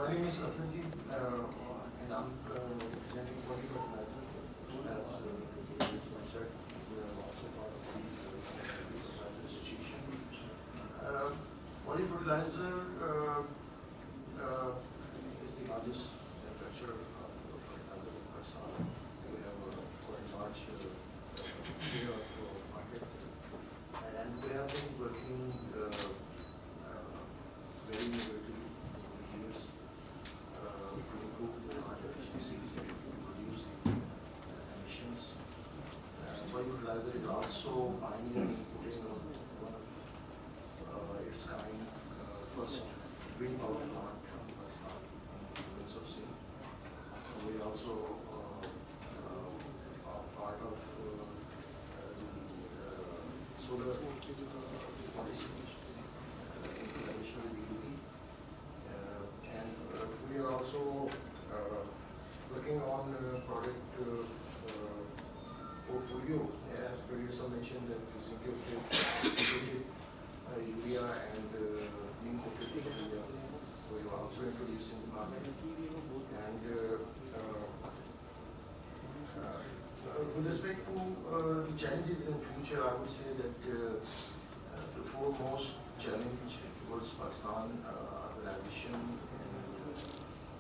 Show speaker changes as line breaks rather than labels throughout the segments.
My name is Asif, and I'm representing Poly Fertilizer as this website. We are also part of the Fertilizer Association. Poly Fertilizer is the largest manufacturer of fertilizer in Pakistan. We have a quite large share of market, and we have been working very innovatively over the years to improve the plant efficiencies and to reduce the emissions. Poly Fertilizer is also pioneering putting up one of its kind first green power plant in Pakistan in the province of Sindh. We also are part of the solar policy in collaboration with EDB. And we are also working on product portfolio, as producer mentioned, that secretary urea and neem coated urea we are also introducing the market. And with respect to the challenges in future, I would say that the foremost challenge towards Pakistan urbanization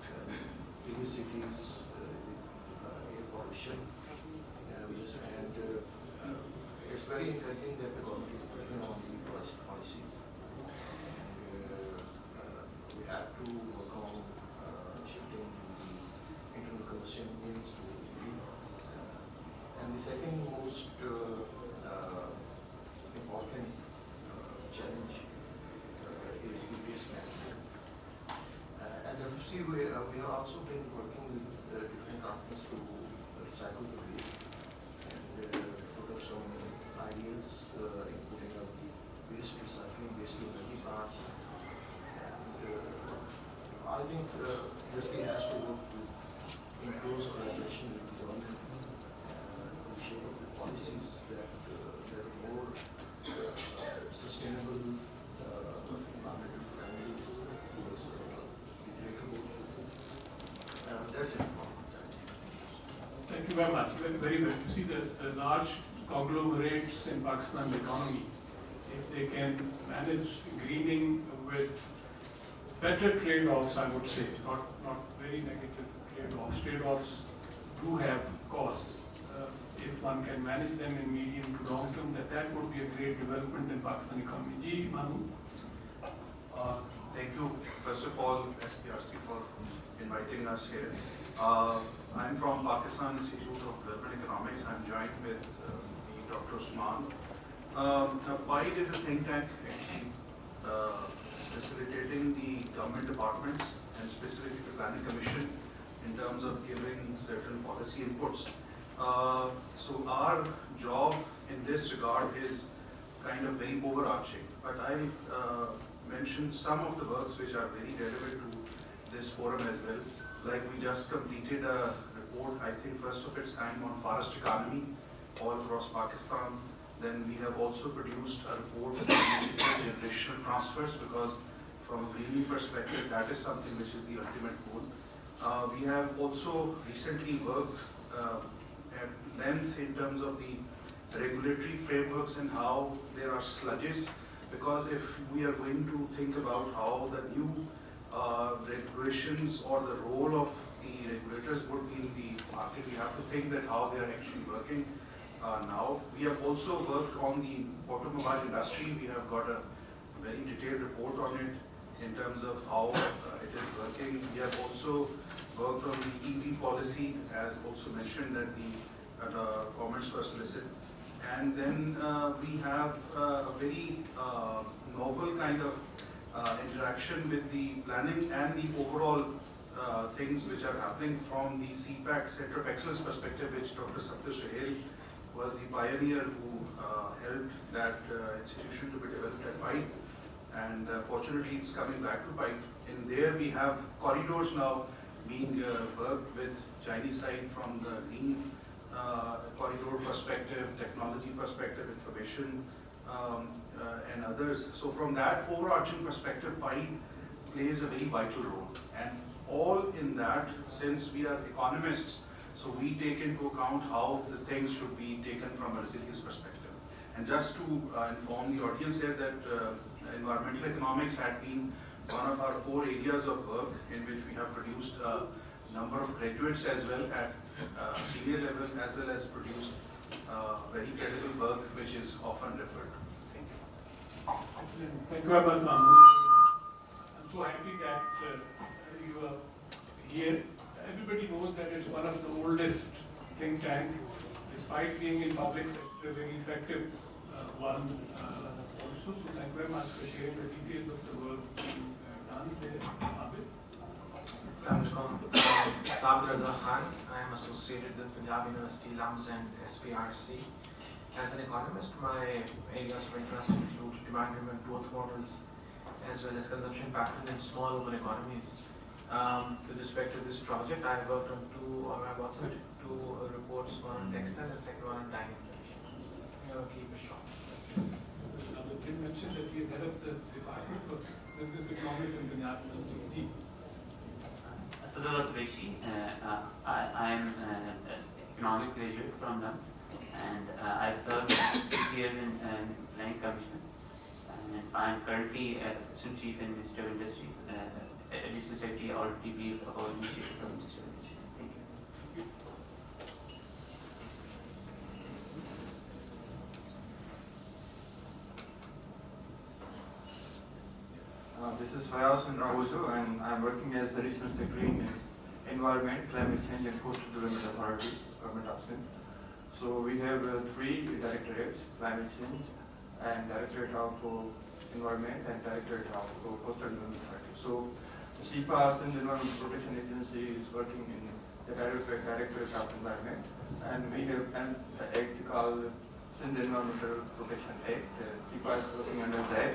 and bigger cities is air pollution. And it's very encouraging that the government is working on the policy. And we have to work on shifting the internal combustion engines to EV. And the second most important challenge is the waste management. As FFC, we have also been working with different companies to recycle the waste and put up some ideas, including waste recycling, waste to energy plants. And I think industry has to work in close collaboration with the government to shape up the policies that are more sustainable, environmental friendly towards the greater good. That's it from my side.
Thank you very much. Very well. You see the large conglomerates in Pakistan's economy, if they can manage greening with better trade-offs, I would say, not very negative trade-offs. Trade-offs do have costs. If one can manage them in medium to long term, that would be a great development in Pakistan economy. Ji, Manu.
Thank you, first of all, SPRC, for inviting us here. I'm from Pakistan Institute of Development Economics. I'm joined with Dr. Usman. PIDE is a think tank actually facilitating the government departments and specifically the Planning Commission in terms of giving certain policy inputs. So our job in this regard is kind of very overarching, but I'll mention some of the works which are very relevant to this forum as well. Like we just completed a report, I think first of its kind, on forest economy all across Pakistan. Then we have also produced a report on intergenerational transfers, because from a greening perspective, that is something which is the ultimate goal. We have also recently worked at length in terms of the regulatory frameworks and how there are sludges, because if we are going to think about how the new regulations or the role of the regulators would be in the market, we have to think that how they are actually working now. We have also worked on the automobile industry. We have got a very detailed report on it in terms of how it is working. We have also worked on the EV policy, as also mentioned that the comments were solicited. And then we have a very novel kind of interaction with the planning and the overall things which are happening from the CPAC Center of Excellence perspective, which Dr. Saeed was the pioneer who helped that institution to be developed at PIDE. And fortunately, it's coming back to PIDE. In there, we have corridors now being worked with Chinese side from the green corridor perspective, technology perspective, information, and others. So from that overarching perspective, PIDE plays a very vital role. And all in that, since we are economists, so we take into account how the things should be taken from a resilience perspective. And just to inform the audience here that environmental economics had been one of our core areas of work in which we have produced a number of graduates as well at senior level, as well as produced very credible work which is often referred to. Thank you.
Excellent. Thank you very much, Mahmood. I'm so happy that you are here. Everybody knows that it's one of the oldest think tank, despite being in public sector, very effective one also. So thank you very much for sharing the details of the work being done there, Abid.
Saeed Khan. I am associated with Punjab University, LUMS and SPRC. As an economist, my areas of interest include demand-driven growth models, as well as consumption patterns in small urban economies. With respect to this project, I have worked on I've authored two reports, one on textile and second one on dyeing inflation. I will keep it short.
Abid did mention that he is head of the Department of Business Economics in Punjab University.
I am an economics graduate from LUMS, and I served 6 years in Planning Commission, and I am currently Assistant Chief in Ministry of Industries. Additional Secretary already briefed about initiatives of Ministry of Industries. Thank you.
This is Fayaz bin Rahojo, and I'm working as the Additional Secretary in Environment, Climate Change and Coastal Development Authority, Government of Sindh. So we have three directorates: Climate Change, and Directorate of Environment, and Directorate of Coastal Development Authority. So the CPA, Sindh Environment Protection Agency, is working in the Directorate of Environment, and we have an act called Sindh Environmental Protection Act. CPA is working under that.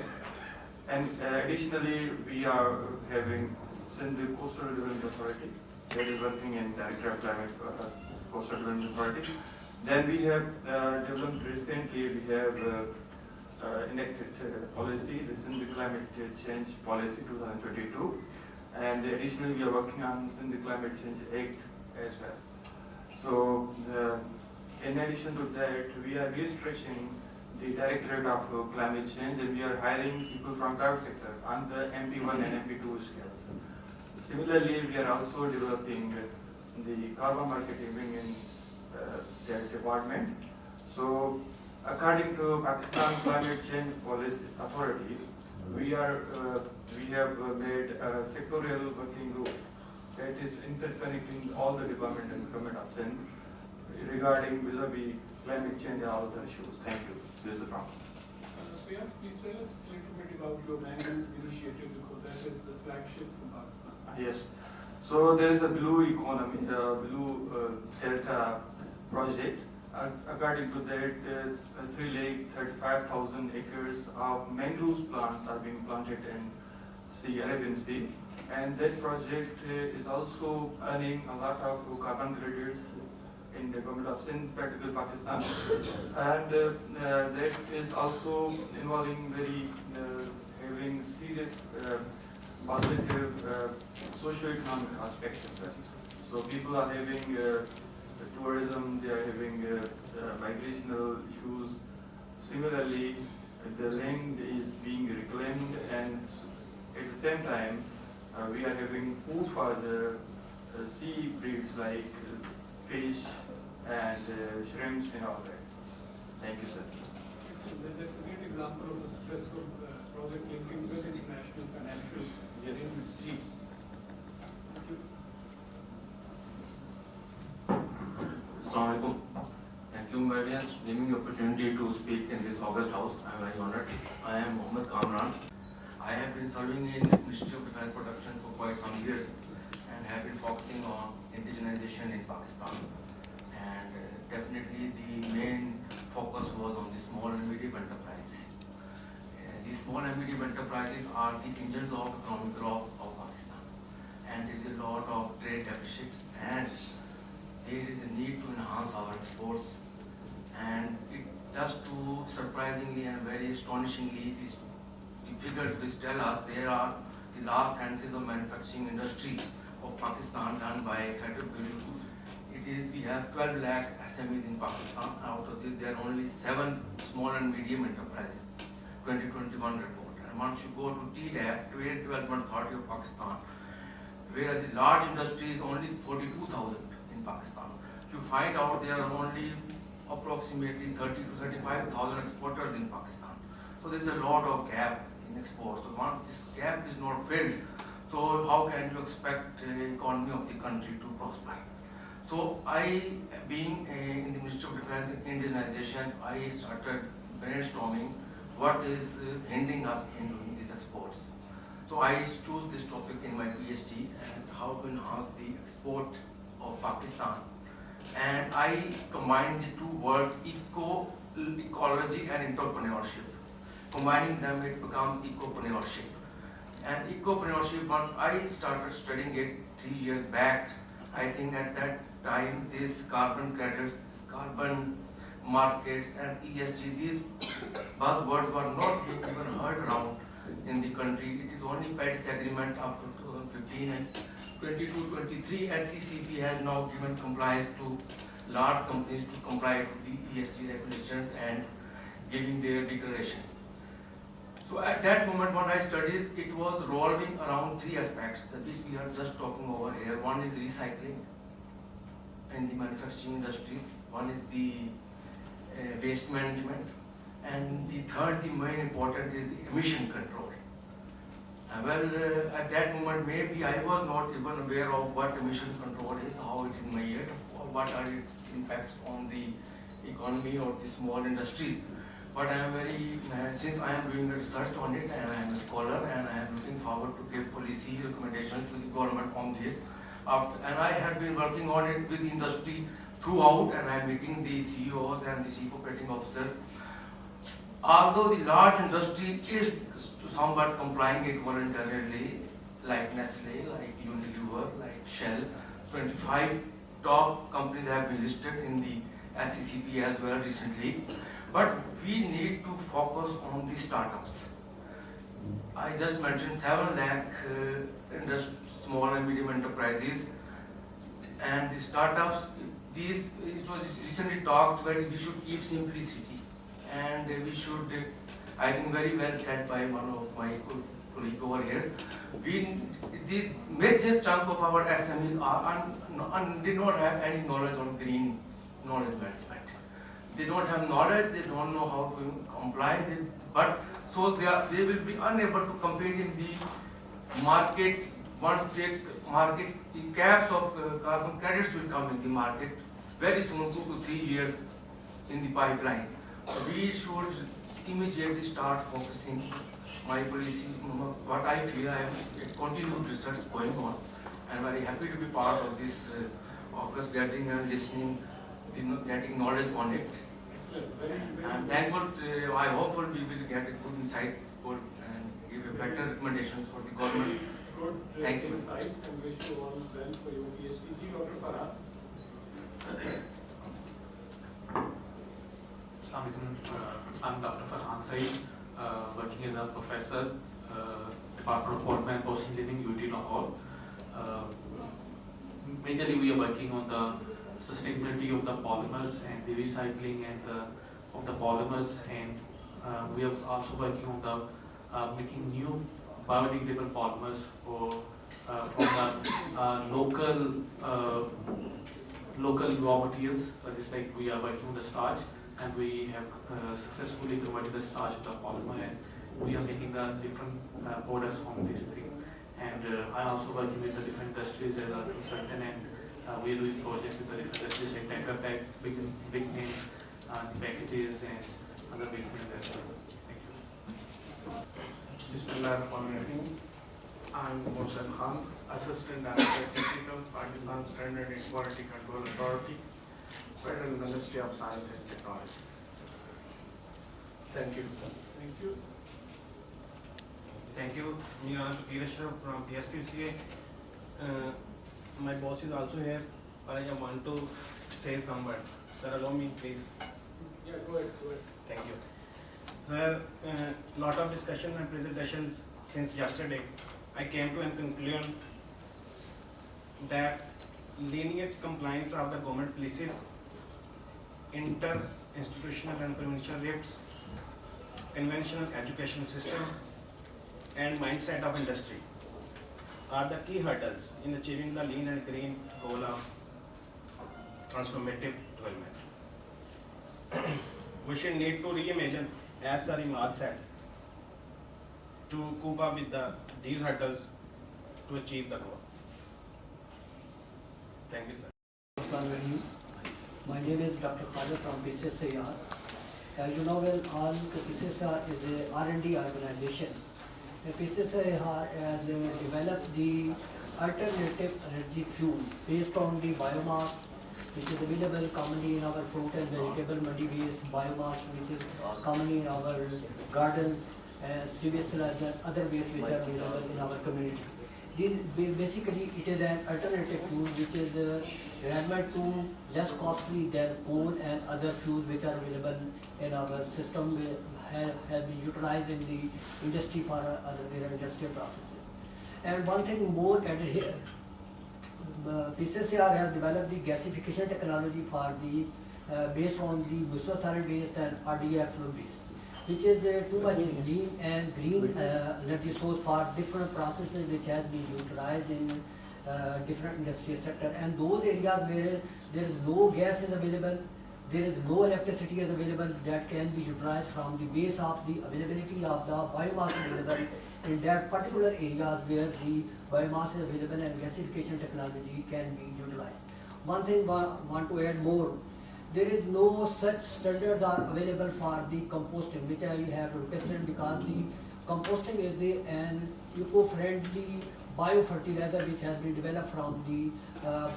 And additionally, we are having Sindh Coastal Development Authority that is working in Director of Climate Coastal Development Authority. Then we have developed recently, we have enacted policy, the Sindh Climate Change Policy 2022. And additionally, we are working on Sindh Climate Change Act as well. So in addition to that, we are restructuring the Directorate of Climate Change, and we are hiring people from private sector on the MP1 and MP2 scales. Similarly, we are also developing the carbon marketing in that department. So, according to Pakistan Climate Change Policy Authority, we have made a sectorial working group that is interconnecting all the department and government of Sindh regarding vis-a-vis climate change and all other issues. Thank you. This is the problem.
Suyam, please tell us a little bit about your management initiative, because that is the flagship from Pakistan.
Yes. So there is the Blue Economy, Blue Delta project. According to that, 335,000 acres of mangrove plants are being planted in Arabian Sea. And that project is also earning a lot of carbon credits in the government of Sindh, particularly Pakistan. And that is also involving having serious positive socio-economic aspects as well. So people are having tourism, they are having migrational issues. Similarly, the land is being reclaimed, and at the same time, we are having food for the sea breeds like fish and shrimps and all that. Thank you, sir.
Excellent. That's a great example of a successful project linking with international financial arrangements. Thank you.
Assalamualaikum. Thank you, my dear, for giving me the opportunity to speak in this August House. I am very honored. I am Mohammed Kamran. I have been serving in the Ministry of Defense Production for quite some years and have been focusing on indigenization in Pakistan. And definitely the main focus was on the small and medium enterprises. These small and medium enterprises are the engines of economic growth of Pakistan. And there is a lot of trade deficit, and there is a need to enhance our exports. And it just too surprisingly and very astonishingly, the figures which tell us there are the last chances of manufacturing industry of Pakistan done by Federal Bureau. We have 12 lakh SMEs in Pakistan. Out of this, there are only 7 small and medium enterprises. 2021 report. And once you go to TDAP, Trade Development Authority of Pakistan, whereas the large industry is only 42,000 in Pakistan. You find out there are only approximately 30 to 35,000 exporters in Pakistan. So there is a lot of gap in exports. So once this gap is not filled, so how can you expect the economy of the country to prosper? So being in the Ministry of Defence and Indigenization, I started brainstorming what is hindering us in doing these exports. So I chose this topic in my PhD and how to enhance the export of Pakistan. And I combined the two words, ecology and entrepreneurship. Combining them, it becomes ecopreneurship. And ecopreneurship, once I started studying it 3 years back, I think at that time these carbon credits, carbon markets and ESG, these buzzwords were not even heard around in the country. It is only Paris Agreement up to 2015 and 22-23 SCCP has now given compliance to large companies to comply with the ESG regulations and giving their declarations. So at that moment when I studied, it was revolving around 3 aspects which we are just talking over here. One is recycling in the manufacturing industries, one is the waste management, and the third, the main important, is the emission control. At that moment maybe I was not even aware of what emission control is, how it is measured, or what are its impacts on the economy or the small industries. But I am since I am doing research on it and I am a scholar and I am looking forward to give policy recommendations to the government on this. And I have been working on it with the industry throughout, and I am meeting the CEOs and the chief operating officers. Although the large industry is somewhat complying it voluntarily, like Nestle, like Unilever, like Shell, 25 top companies have been listed in the SCCP as well recently. But we need to focus on the startups. I just mentioned 7 lakh small and medium enterprises, and the startups, it was recently talked that we should keep simplicity, and we should, I think very well said by one of my colleagues over here, the major chunk of our SMEs did not have any knowledge on green knowledge management. They don't have knowledge, they don't know how to comply, so they will be unable to compete in the market. Once the caps of carbon credits will come in the market very soon, 2 to 3 years in the pipeline. So we should immediately start focusing my policy, what I feel. I have continued research going on, and very happy to be part of this August gathering and listening, getting knowledge on it. I'm thankful, I'm hopeful we will get a good insight and give a better recommendations for the government.
Good
Thank you.
insights, and wish you all well for your PhD. Dr. Farah.
I'm Dr. Farhan Saeed, working as a professor, Department of Polymer and Post Engineering, UT Lahore. Majorly we are working on the sustainability of the polymers and the recycling of the polymers, and we are also working on the making new biodegradable polymers from the local raw materials. Just like we are working on the starch, and we have successfully converted the starch to the polymer, and we are making the different products from this thing. And I am also working with the different industries as a consultant, and we are doing projects with the different industries like Tetra Pak, big names, packages, and other big names as well. Thank you.
Bismillahirrahmanirrahim. I'm Mohsen Khan, Assistant Director Technical, Pakistan Standard and Quality Control Authority, Federal Ministry of Science and Technology. Thank you.
Thank you.
Thank you. Me, I'm Asif from PSQCA. My boss is also here, but I just want to say some words. Sir, allow me, please.
Yeah, go ahead.
Thank you. Sir, lot of discussion and presentations since yesterday. I came to a conclusion that lenient compliance of the government policies, inter-institutional and provincial rifts, conventional education system, and mindset of industry are the key hurdles in achieving the lean and green goal of transformative development. We should need to reimagine, as Sir Imad said, to cope up with these hurdles to achieve the goal. Thank you, sir.
My name is Dr. Saeed from PSQCA. As you know well, all the PSQCA is a R&D organization. The PSQCA has developed the alternative energy fuel based on the biomass, which is available commonly in our fruit and vegetable mandi-based biomass, which is commonly in our gardens, sewage sludge and other waste which are available in our community. Basically, it is an alternative fuel which is relevant to less costly than coal and other fuels which are available in our system, have been utilized in the industry for their industrial processes. And one thing more added here, PSQCA has developed the gasification technology for the based on the municipal solid waste and RDF fluid waste, which is too much lean and green energy source for different processes which has been utilized in different industrial sector. And those areas where there is no gas is available, there is no electricity is available, that can be utilized from the base of the availability of the biomass available in that particular areas where the biomass is available and gasification technology can be utilized. One thing want to add more, there is no such standards are available for the composting, which I have requested, because the composting is an eco-friendly biofertilizer which has been developed from the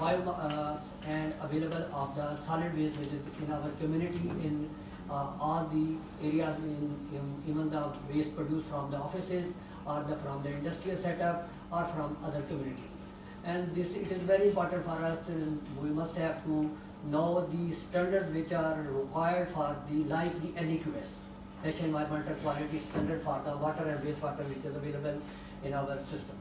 biomass and available of the solid waste which is in our community in all the areas, even the waste produced from the offices or from the industrial setup or from other communities. And this, it is very important for us we must have to know the standards which are required for the, like the NEQS, National Environmental Quality Standard for the water and wastewater which is available in our system.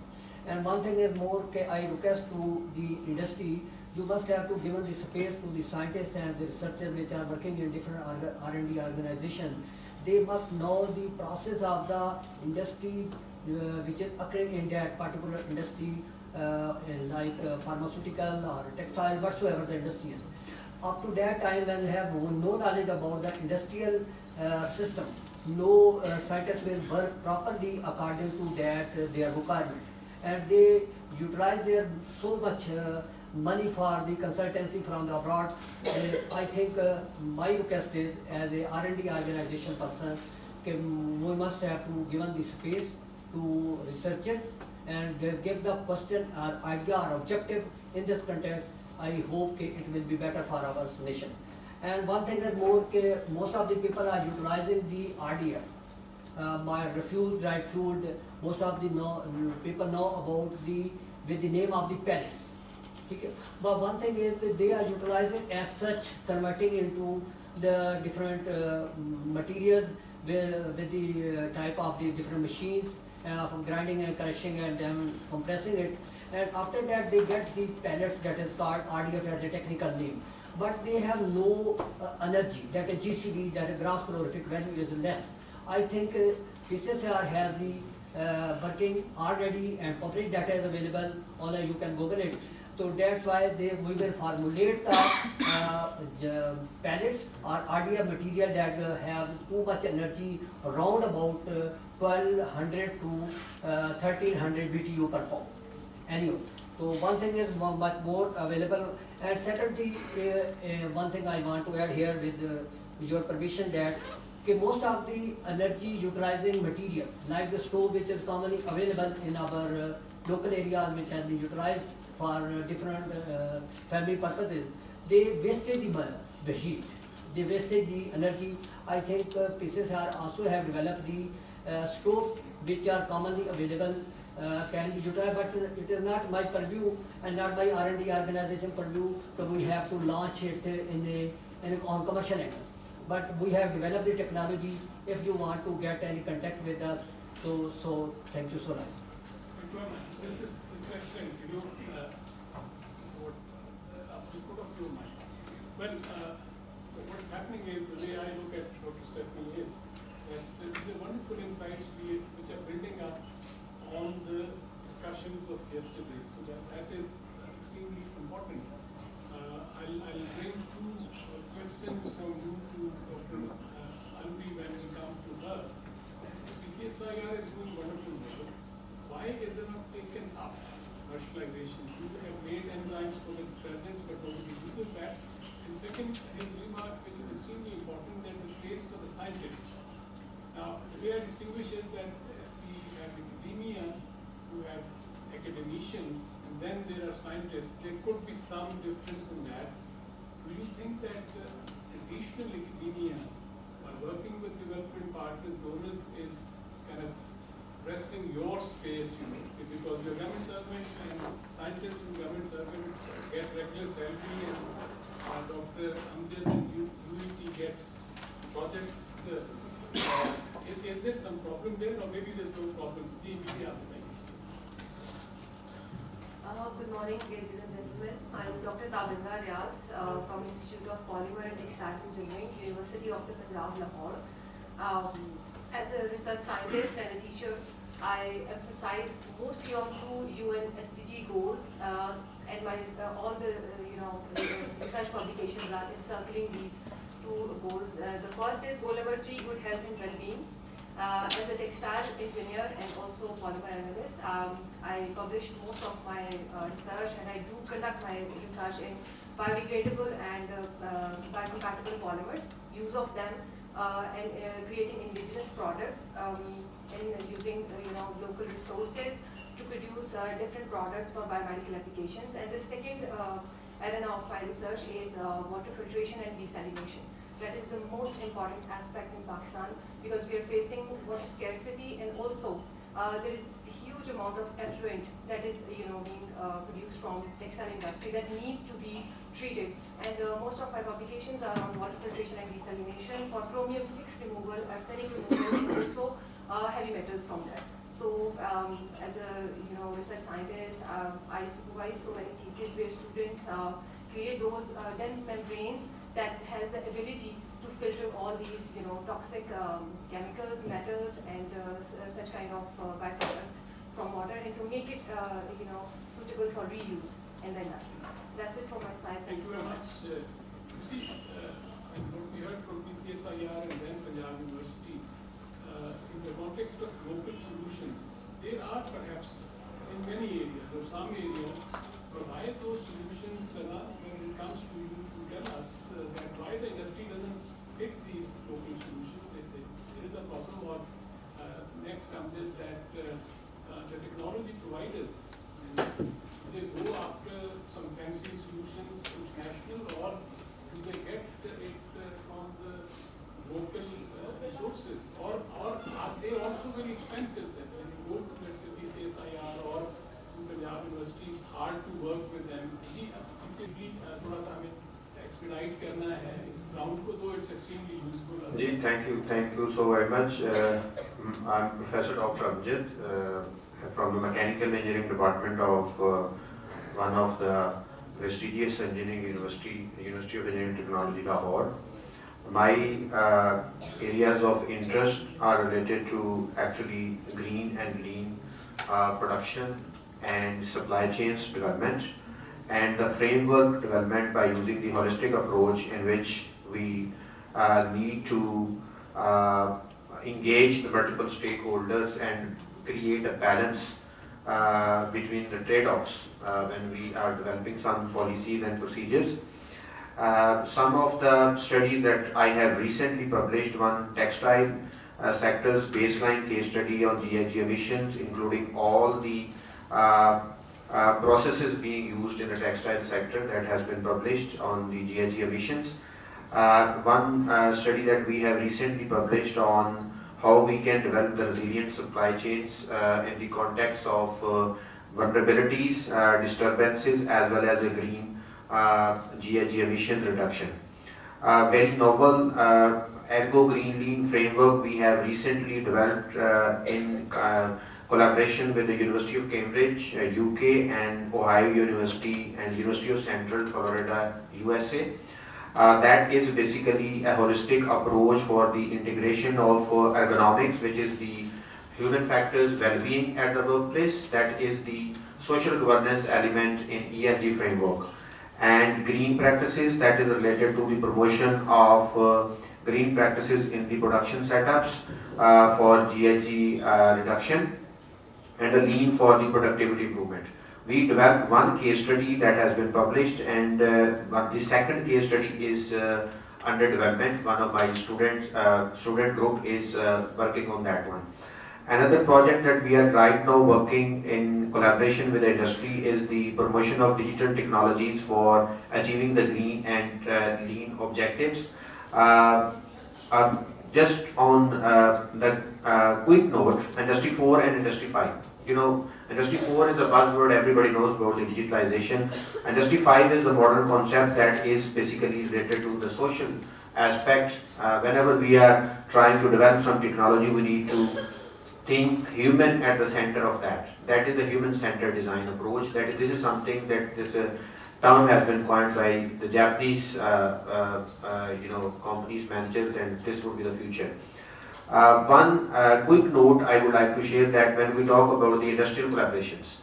And one thing is more, I request to the industry, you must have to give the space to the scientists and the researchers which are working in different R&D organizations. They must know the process of the industry which is occurring in that particular industry, like pharmaceutical or textile, whatsoever the industry is. Up to that time, when they have no knowledge about the industrial system, no scientists will work properly according to that their requirement. And they utilize their so much money for the consultancy from the abroad. I think my request is, as a R&D organization person, we must have to give the space to researchers and give the question or idea or objective in this context. I hope it will be better for our nation. And one thing is more, most of the people are utilizing the RDF. My refuse dried food, most of the people know about with the name of the pellets. Okay. But one thing is that they are utilizing as such, converting into the different materials with the type of the different machines from grinding and crushing and then compressing it. And after that they get the pellets, that is called RDF as a technical name. But they have no energy, that is GCV, that is gross calorific value is less. I think PSQCA has the working already and public data is available, although you can Google it. So that's why we will formulate the pellets or RDF material that have too much energy, around about 1200 to 1300 BTU per pound. Anyway, so one thing is much more available. And secondly, one thing I want to add here with your permission, that most of the energy utilizing material, like the stove which is commonly available in our local areas, which has been utilized for different family purposes, they wasted the heat, they wasted the energy. I think PSQCA also have developed the stoves which are commonly available, can be utilized, but it is not my purview and not my R&D organization purview, so we have to launch it on commercial angle. But we have developed the technology. If you want to get any contact with us, so thank you so much.
Thank you very much. This is excellent. you put up your mind. Well, what's happening is, the way I look at Dr. Stephanie is, that these are wonderful insights which are building up on the discussions of yesterday. So that is extremely important. I'll bring two questions from you to Dr. Alvi when we come to her. PCSIR is doing wonderful work. Why is it not taken up? Commercialization. You have made enzymes for the detergents, but nobody uses that. And second, his remark, which is extremely important, that the place for the scientists. Now, the way I distinguish is that we have academia, who have academicians, and then there are scientists. There could be some difference in that. Do you think that traditional academia, by working with development partners, donors, is kind of pressing your space, because you're government servant and scientists in government servant get regular salary, and Dr. Amjad and UET gets projects. Is there some problem there, or maybe there's no problem?
Good morning, ladies and gentlemen. I'm Dr. Tabinda Riaz from Institute of Polymer and Textile Engineering, University of the Punjab, Lahore. As a research scientist and a teacher, I emphasize mostly on two UN SDG goals, and my all the research publications are encircling these two goals. The first is goal number 3, good health and well-being. As a textile engineer and also polymer analyst, I publish most of my research, and I do conduct my research in biodegradable and biocompatible polymers, use of them, and creating indigenous products, and using local resources to produce different products for biomedical applications. And the second arena of my research is water filtration and desalination. That is the most important aspect in Pakistan, because we are facing water scarcity, and also there is a huge amount of effluent that is being produced from textile industry that needs to be treated. And most of my publications are on water filtration and desalination for chromium-6 removal, arsenic removal, and also heavy metals from that. So as a research scientist, I supervise so many theses where students create those dense membranes that has the ability to filter all these toxic chemicals, metals, and such kind of byproducts from water, and to make it suitable for reuse in the industry. That's it from my side.
Thank you very much. You see, what we heard from PCSIR and then Punjab University, in the context of local solutions, there are perhaps in many areas or some areas, provide those solutions when it comes to you to tell us that why the industry doesn't pick these local solutions. There is a problem, or next comes is that the technology providers, they go after some fancy solutions international, or do they get it from the local resources, or are they also very expensive? That when you go to, let's say, PCSIR or to Punjab University, it's hard to work with them. थोड़ा सा हमें expedite करना है इस round को, though it's extremely useful.
Thank you so very much. I'm Professor Dr. Amjad from the Mechanical Engineering Department of one of the prestigious engineering university, University of Engineering Technology, Lahore. My areas of interest are related to actually green and lean production and supply chains development, and the framework development by using the holistic approach in which we need to engage the multiple stakeholders and create a balance between the trade-offs when we are developing some policies and procedures. Some of the studies that I have recently published, one textile sector's baseline case study on GHG emissions, including all the processes being used in the textile sector, that has been published on the GHG emissions. One study that we have recently published on how we can develop the resilient supply chains in the context of vulnerabilities, disturbances, as well as a green GHG emissions reduction. Very novel Ergo Green Lean framework we have recently developed in collaboration with the University of Cambridge, UK, and Ohio University and University of Central Florida, USA. That is basically a holistic approach for the integration of ergonomics, which is the human factors well-being at the workplace. That is the social governance element in ESG framework. And green practices, that is related to the promotion of green practices in the production setups for GHG reduction, and a lean for the productivity improvement. We developed one case study that has been published, and but the second case study is under development. One of my student group is working on that one. Another project that we are right now working in collaboration with the industry is the promotion of digital technologies for achieving the green and lean objectives. Just on the quick note, Industry 4 and Industry 5. You know, Industry 4 is a buzzword everybody knows about, the digitalization. Industry 5 is the modern concept that is basically related to the social aspect. Whenever we are trying to develop some technology, we need to think human at the center of that. That is the human-centered design approach. This is something that this term has been coined by the Japanese, companies managers, and this would be the future. One quick note I would like to share, that when we talk about the industrial collaborations,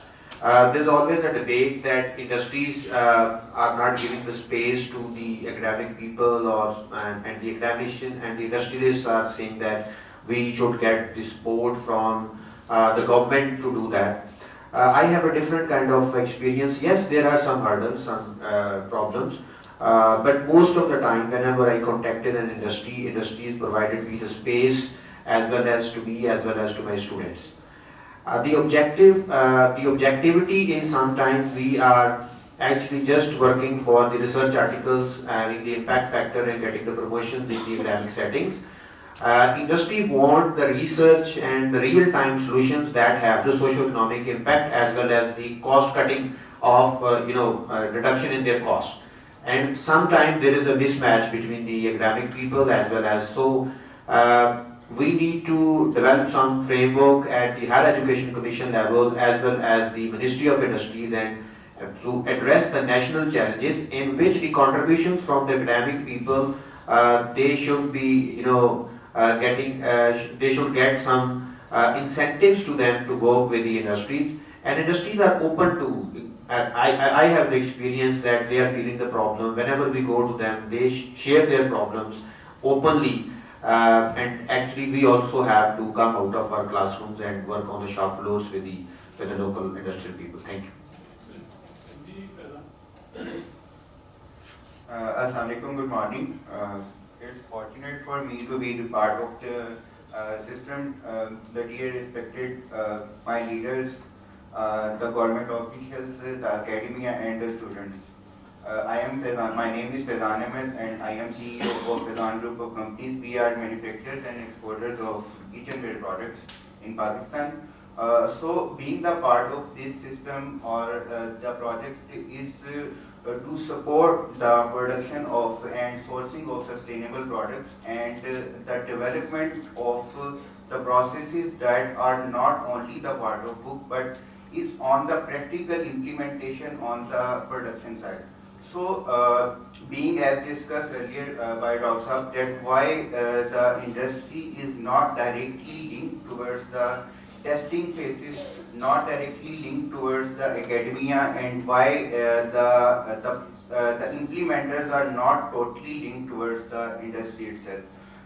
there's always a debate that industries are not giving the space to the academic people, and the academician and the industrialists are saying that we should get the support from the government to do that. I have a different kind of experience. Yes, there are some hurdles, some problems, but most of the time, whenever I contacted an industry has provided me the space as well as to me, as well as to my students. The objectivity is sometimes we are actually just working for the research articles, having the impact factor and getting the promotions in the academic settings. Industry want the research and the real-time solutions that have the socio-economic impact, as well as the cost cutting of reduction in their cost. And sometimes there is a mismatch between the academic people as well as we need to develop some framework at the Higher Education Commission level, as well as the Ministry of Industries, and to address the national challenges in which the contributions from the academic people, they should be they should get some incentives to them to work with the industries, and industries are open to. I have the experience that they are feeling the problem. Whenever we go to them, they share their problems openly, and actually we also have to come out of our classrooms and work on the shop floors with the local industrial people. Thank you.
Assalamu alaikum, good morning. It's fortunate for me to be the part of the system, the dear respected my leaders, the government officials, the academia, and the students. I am Faizan. My name is Faizan Ahmed, and I am CEO of Faizan Group of Companies. We are manufacturers and exporters of kitchenware products in Pakistan. So, being the part of this system or the project is to support the production of and sourcing of sustainable products, and the development of the processes that are not only the part of book but is on the practical implementation on the production side. So, being as discussed earlier by Dr. Saab, that why the industry is not directly linked towards the testing phases, not directly linked towards the academia, and why the implementers are not totally linked towards the industry itself.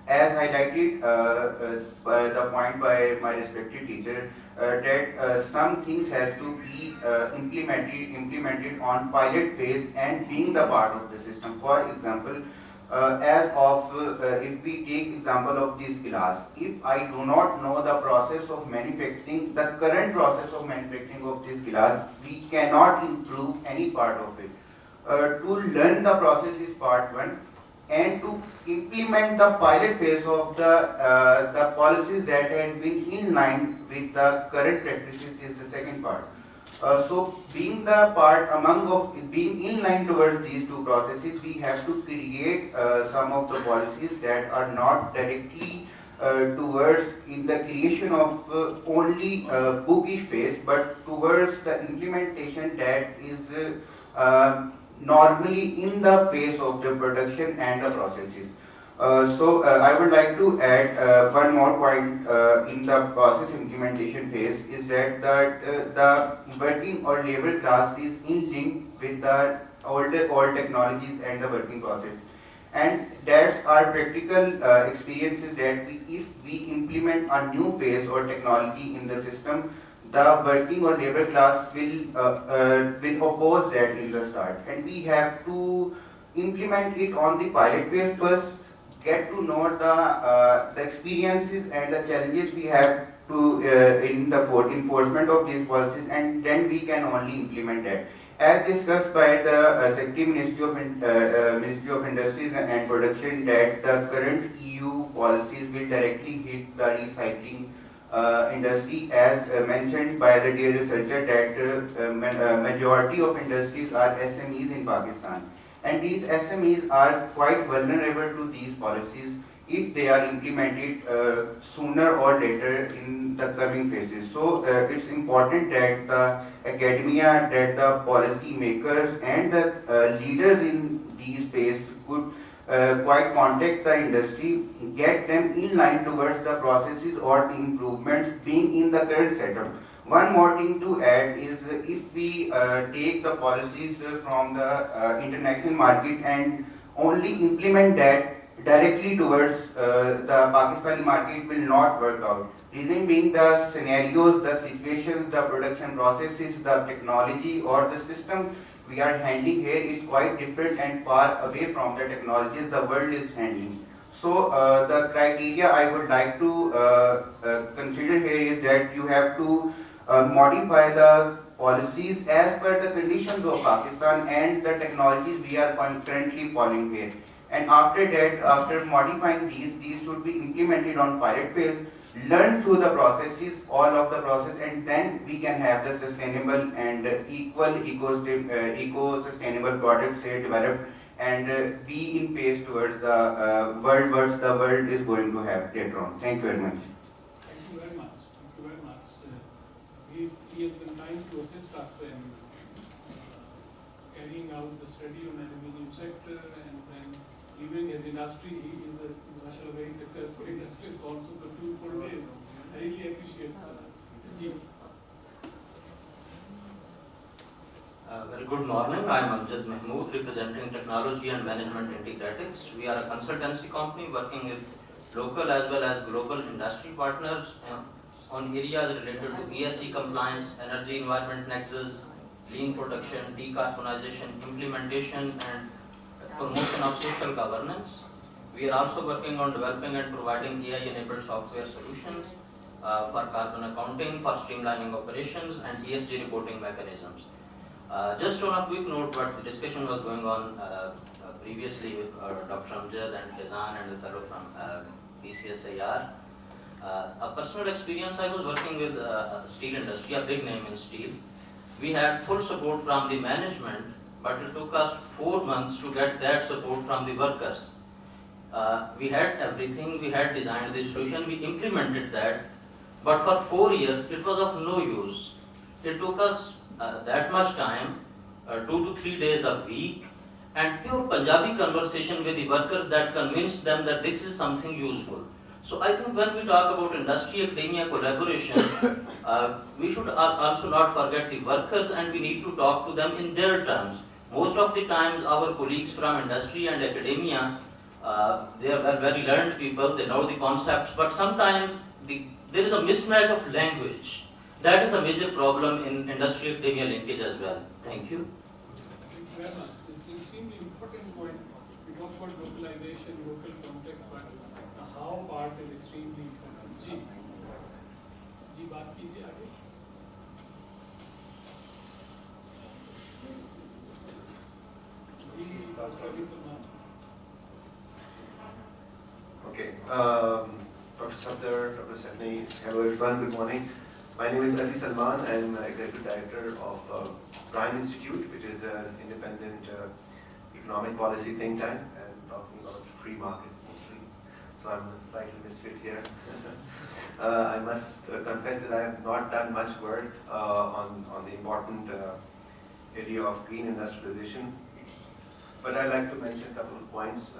As highlighted the point by my respected teacher, that some things has to be implemented on pilot phase and being the part of the system. For example, if we take example of this glass, if I do not know the process of manufacturing, the current process of manufacturing of this glass, we cannot improve any part of it. To learn the process is part one, and to implement the pilot phase of the policies that have been in line with the current practices is the second part. So being the part being in line towards these two processes, we have to create some of the policies that are not directly towards in the creation of only bookish phase, but towards the implementation that is normally in the phase of the production and the processes. I would like to add one more point in the process implementation phase is that the working or labor class is in link with the all technologies and the working process. And that's our practical experiences that if we implement a new phase or technology in the system, the working or labor class will oppose that in the start. And we have to implement it on the pilot phase first, get to know the experiences and the challenges we have to in the enforcement of these policies, and then we can only implement that. As discussed by the Secretary Ministry of Industries and Production, that the current EU policies will directly hit the recycling industry, as mentioned by the dear researcher that majority of industries are SMEs in Pakistan. And these SMEs are quite vulnerable to these policies if they are implemented sooner or later in the coming phases. So it's important that the academia, that the policy makers and the leaders in these space could quite contact the industry, get them in line towards the processes or the improvements being in the current setup. One more thing to add is if we take the policies from the international market and only implement that directly towards the Pakistani market, will not work out. Reason being the scenarios, the situations, the production processes, the technology or the system we are handling here is quite different and far away from the technologies the world is handling. So the criteria I would like to consider here is that you have to modify the policies as per the conditions of Pakistan and the technologies we are currently following here. And after that, after modifying these should be implemented on pilot phase, learn through the processes, all of the process, and then we can have the sustainable and eco-sustainable products here developed and be in pace towards the world the world is going to have later on. Thank you very much.
Thank you very much. Thank you very much. He has been trying to assist us in carrying out the study on aluminum sector, and then even as industry, he is a very successful industrialist also for 2 full days. I really appreciate that.
Very good morning. I am Amjad Mahmood, representing Technology and Management Integratics. We are a consultancy company working with local as well as global industry partners on areas related to ESG compliance, energy environment nexus, lean production, decarbonization, implementation, and promotion of social governance. We are also working on developing and providing AI-enabled software solutions for carbon accounting, for streamlining operations, and ESG reporting mechanisms. Just on a quick note, what the discussion was going on previously with Dr. Amjad and Fezan and the fellow from PSQCA. A personal experience, I was working with steel industry, a big name in steel. We had full support from the management, but it took us 4 months to get that support from the workers. We had everything, we had designed the solution, we implemented that, but for 4 years it was of no use. It took us that much time, 2 to 3 days a week, and pure Punjabi conversation with the workers that convinced them that this is something useful. So I think when we talk about industry-academia collaboration, we should also not forget the workers, and we need to talk to them in their terms. Most of the times our colleagues from industry and academia, they are very learned people, they know the concepts, but sometimes there is a mismatch of language. That is a major problem in industry-academia linkage as well. Thank you.
Thank you very much. This is an extremely important point. We talk about localization, local context, but the how part is extremely important. जी बात कीजिए आगे.
Okay. Dr. Safdar, Dr. Stephanie, hello everyone, good morning. My name is Ali Salman. I am Executive Director of Prime Institute, which is an independent economic policy think tank and talking about free markets mostly. so I'm a slightly misfit here. I must confess that I have not done much work on the important area of green industrialization, but I'd like to mention a couple of points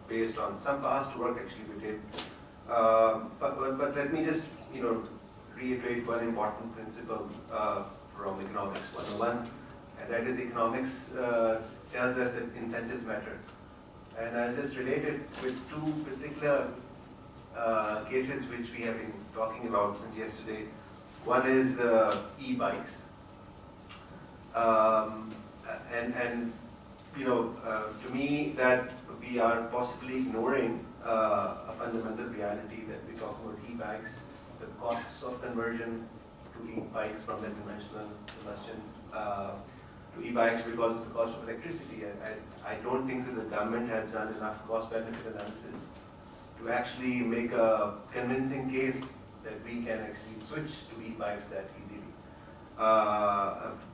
based on some past work actually we did. But let me just reiterate one important principle from economics 101, and that is economics tells us that incentives matter. And I'll just relate it with two particular cases which we have been talking about since yesterday. One is the e-bikes. To me, that we are possibly ignoring a fundamental reality that we talk about e-bikes, the costs of conversion to e-bikes from the conventional combustion to e-bikes because of the cost of electricity. I don't think that the government has done enough cost-benefit analysis to actually make a convincing case that we can actually switch to e-bikes that easily.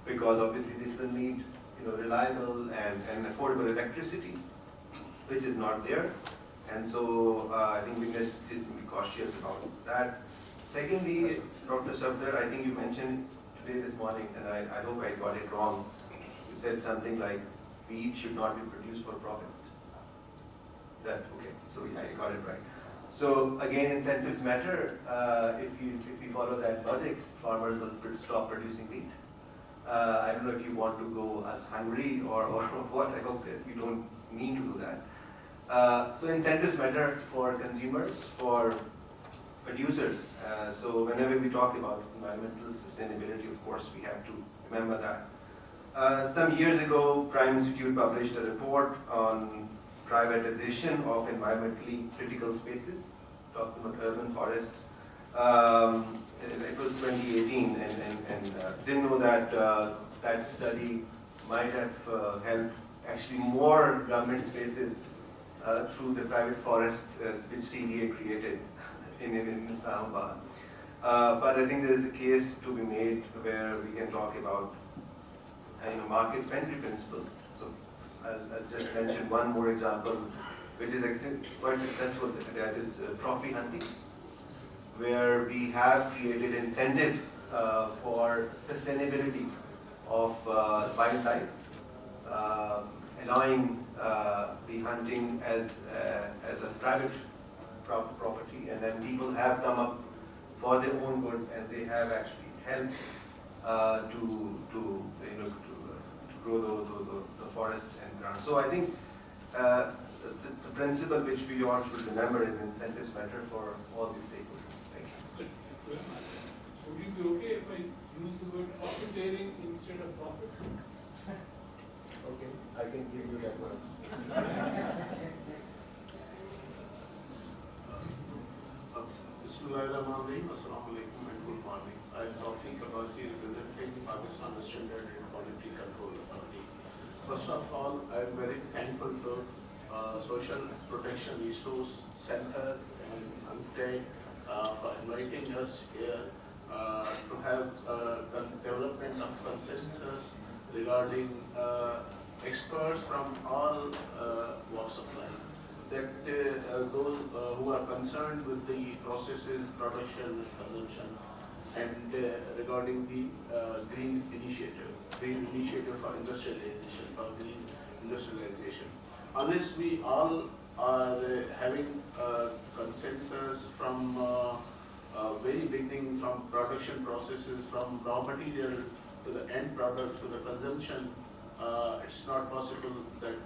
Because obviously they will need reliable and affordable electricity, which is not there. And so I think we must be cautious about that. Secondly, Dr. Safdar, I think you mentioned today this morning, and I hope I got it wrong, you said something like wheat should not be produced for profit. Okay, so yeah, you got it right. So again, incentives matter. If we follow that logic, farmers will stop producing wheat. I don't know if you want to go as hungry or what. I hope that you don't mean to do that. So incentives matter for consumers, for producers. So whenever we talk about environmental sustainability, of course, we have to remember that. Some years ago, Prime Institute published a report on privatization of environmentally critical spaces, talking about urban forests. It was 2018, and didn't know that that study might have helped actually more government spaces through the private forest which CDA created in Islamabad. But I think there is a case to be made where we can talk about market entry principles. So I'll just mention one more example, which is quite successful, that is trophy hunting, where we have created incentives for sustainability of wildlife, allowing the hunting as a private property, and then people have come up for their own good, and they have actually helped to grow the forests and grounds. So I think the principle which we all should remember is incentives matter for all these stakeholders. Thank you.
Good. Would you be okay if I use the word profiteering instead of profit?
Okay, I can give you that word.
Bismillahirrahmanirrahim. Assalamu alaikum and good morning. I am Taufique, Abbasi, representing Pakistan Standard and Quality Control Authority. First of all, I am very thankful to Social Protection Resource Center and UNSTAD for inviting us here to have development of consensus regarding experts from all walks of life. That those who are concerned with the processes, production, and consumption, and regarding the green initiative for industrialization, unless we all are having consensus from very beginning, from production processes, from raw material to the end product to the consumption, it's not possible that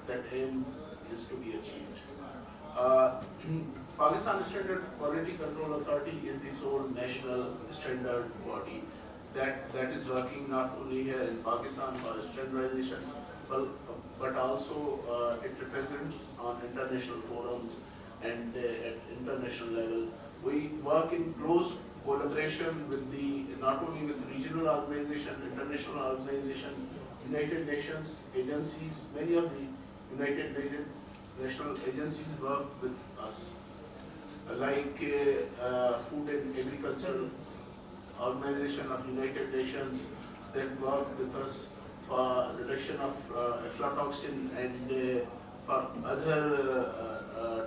that aim is to be achieved. Pakistan Standard Quality Control Authority is the sole national standard body that is working not only here in Pakistan for standardization, but also it represents on international forums and at international level. We work in close collaboration with not only with regional organization, international organization, United Nations agencies. Many of the United National agencies work with us, like Food and Agricultural Organization of United Nations that work with us for reduction of aflatoxin and for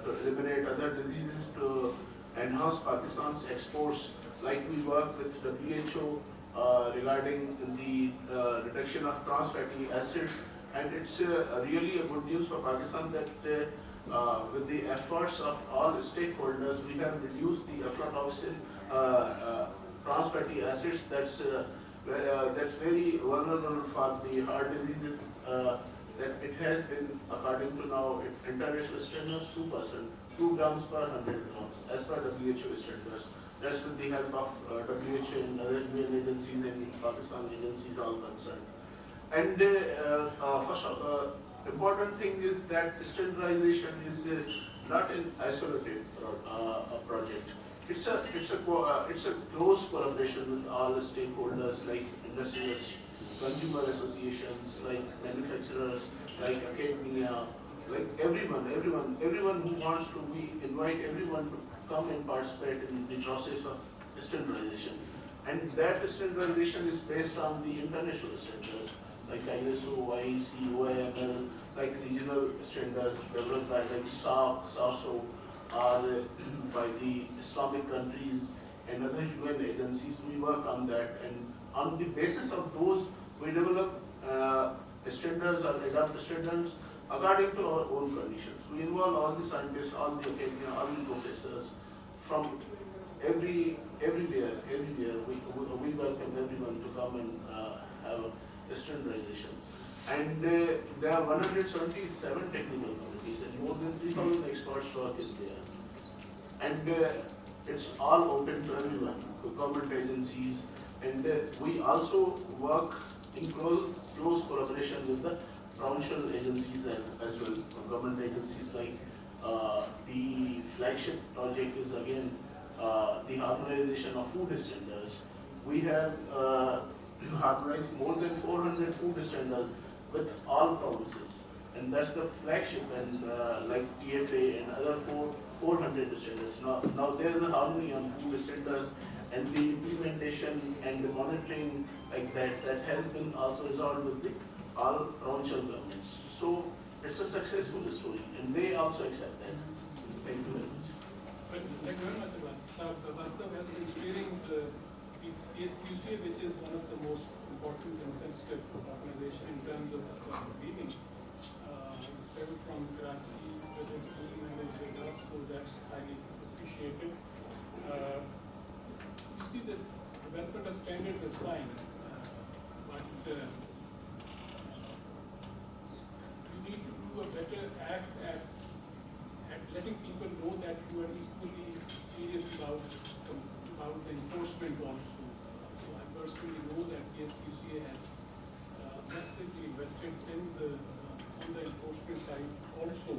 to eliminate other diseases, to enhance Pakistan's exports. Like we work with WHO regarding the reduction of trans fatty acids, and it's really a good news for Pakistan that with the efforts of all stakeholders, we have reduced the aflatoxin trans fatty acids that's very vulnerable for the heart diseases. That it has been, according to now, international standards, 2%, 2 grams per 100 grams, as per WHO standards. That's with the help of WHO and other UN agencies and Pakistan agencies all concerned. And first of all, important thing is that standardization is not an isolated project. It's a close collaboration with all the stakeholders like industrialists, consumer associations, like manufacturers, like academia, like everyone who wants to. We invite everyone to come and participate in the process of standardization. And that standardization is based on the international standards like ISO, IEC, OIML, like regional standards developed by like SAC, SASO, or by the Islamic countries and other UN agencies. We work on that, and on the basis of those, we develop standards or adopt standards according to our own conditions. We involve all the scientists, all the academia, all the professors from everywhere. We welcome everyone to come and have standardization. And there are 177 technical committees and more than 3,000 experts work in there. And it's all open to everyone, to government agencies, and we also work in close collaboration with the provincial agencies as well, government agencies like the flagship project is again the harmonization of food standards. We have harmonized more than 400 food standards with all provinces, and that's the flagship, and like TFA and other 400 standards. Now there is a harmony on food standards, and the implementation and the monitoring like that has been also resolved with the all provincial governments. So it's a successful story, and they also accept that. Thank you very much.
Thank you very much, Abbasi. We have been steering the PSQCA, which is one of the most important and sensitive organization in terms of breathing. Started from Karachi with his team and with us, so that's highly appreciated. You see, this development of standards is fine, but you need to do a better act at letting people know that you are equally serious about the enforcement also. So I personally know that PSQCA has massively invested in on the enforcement side also.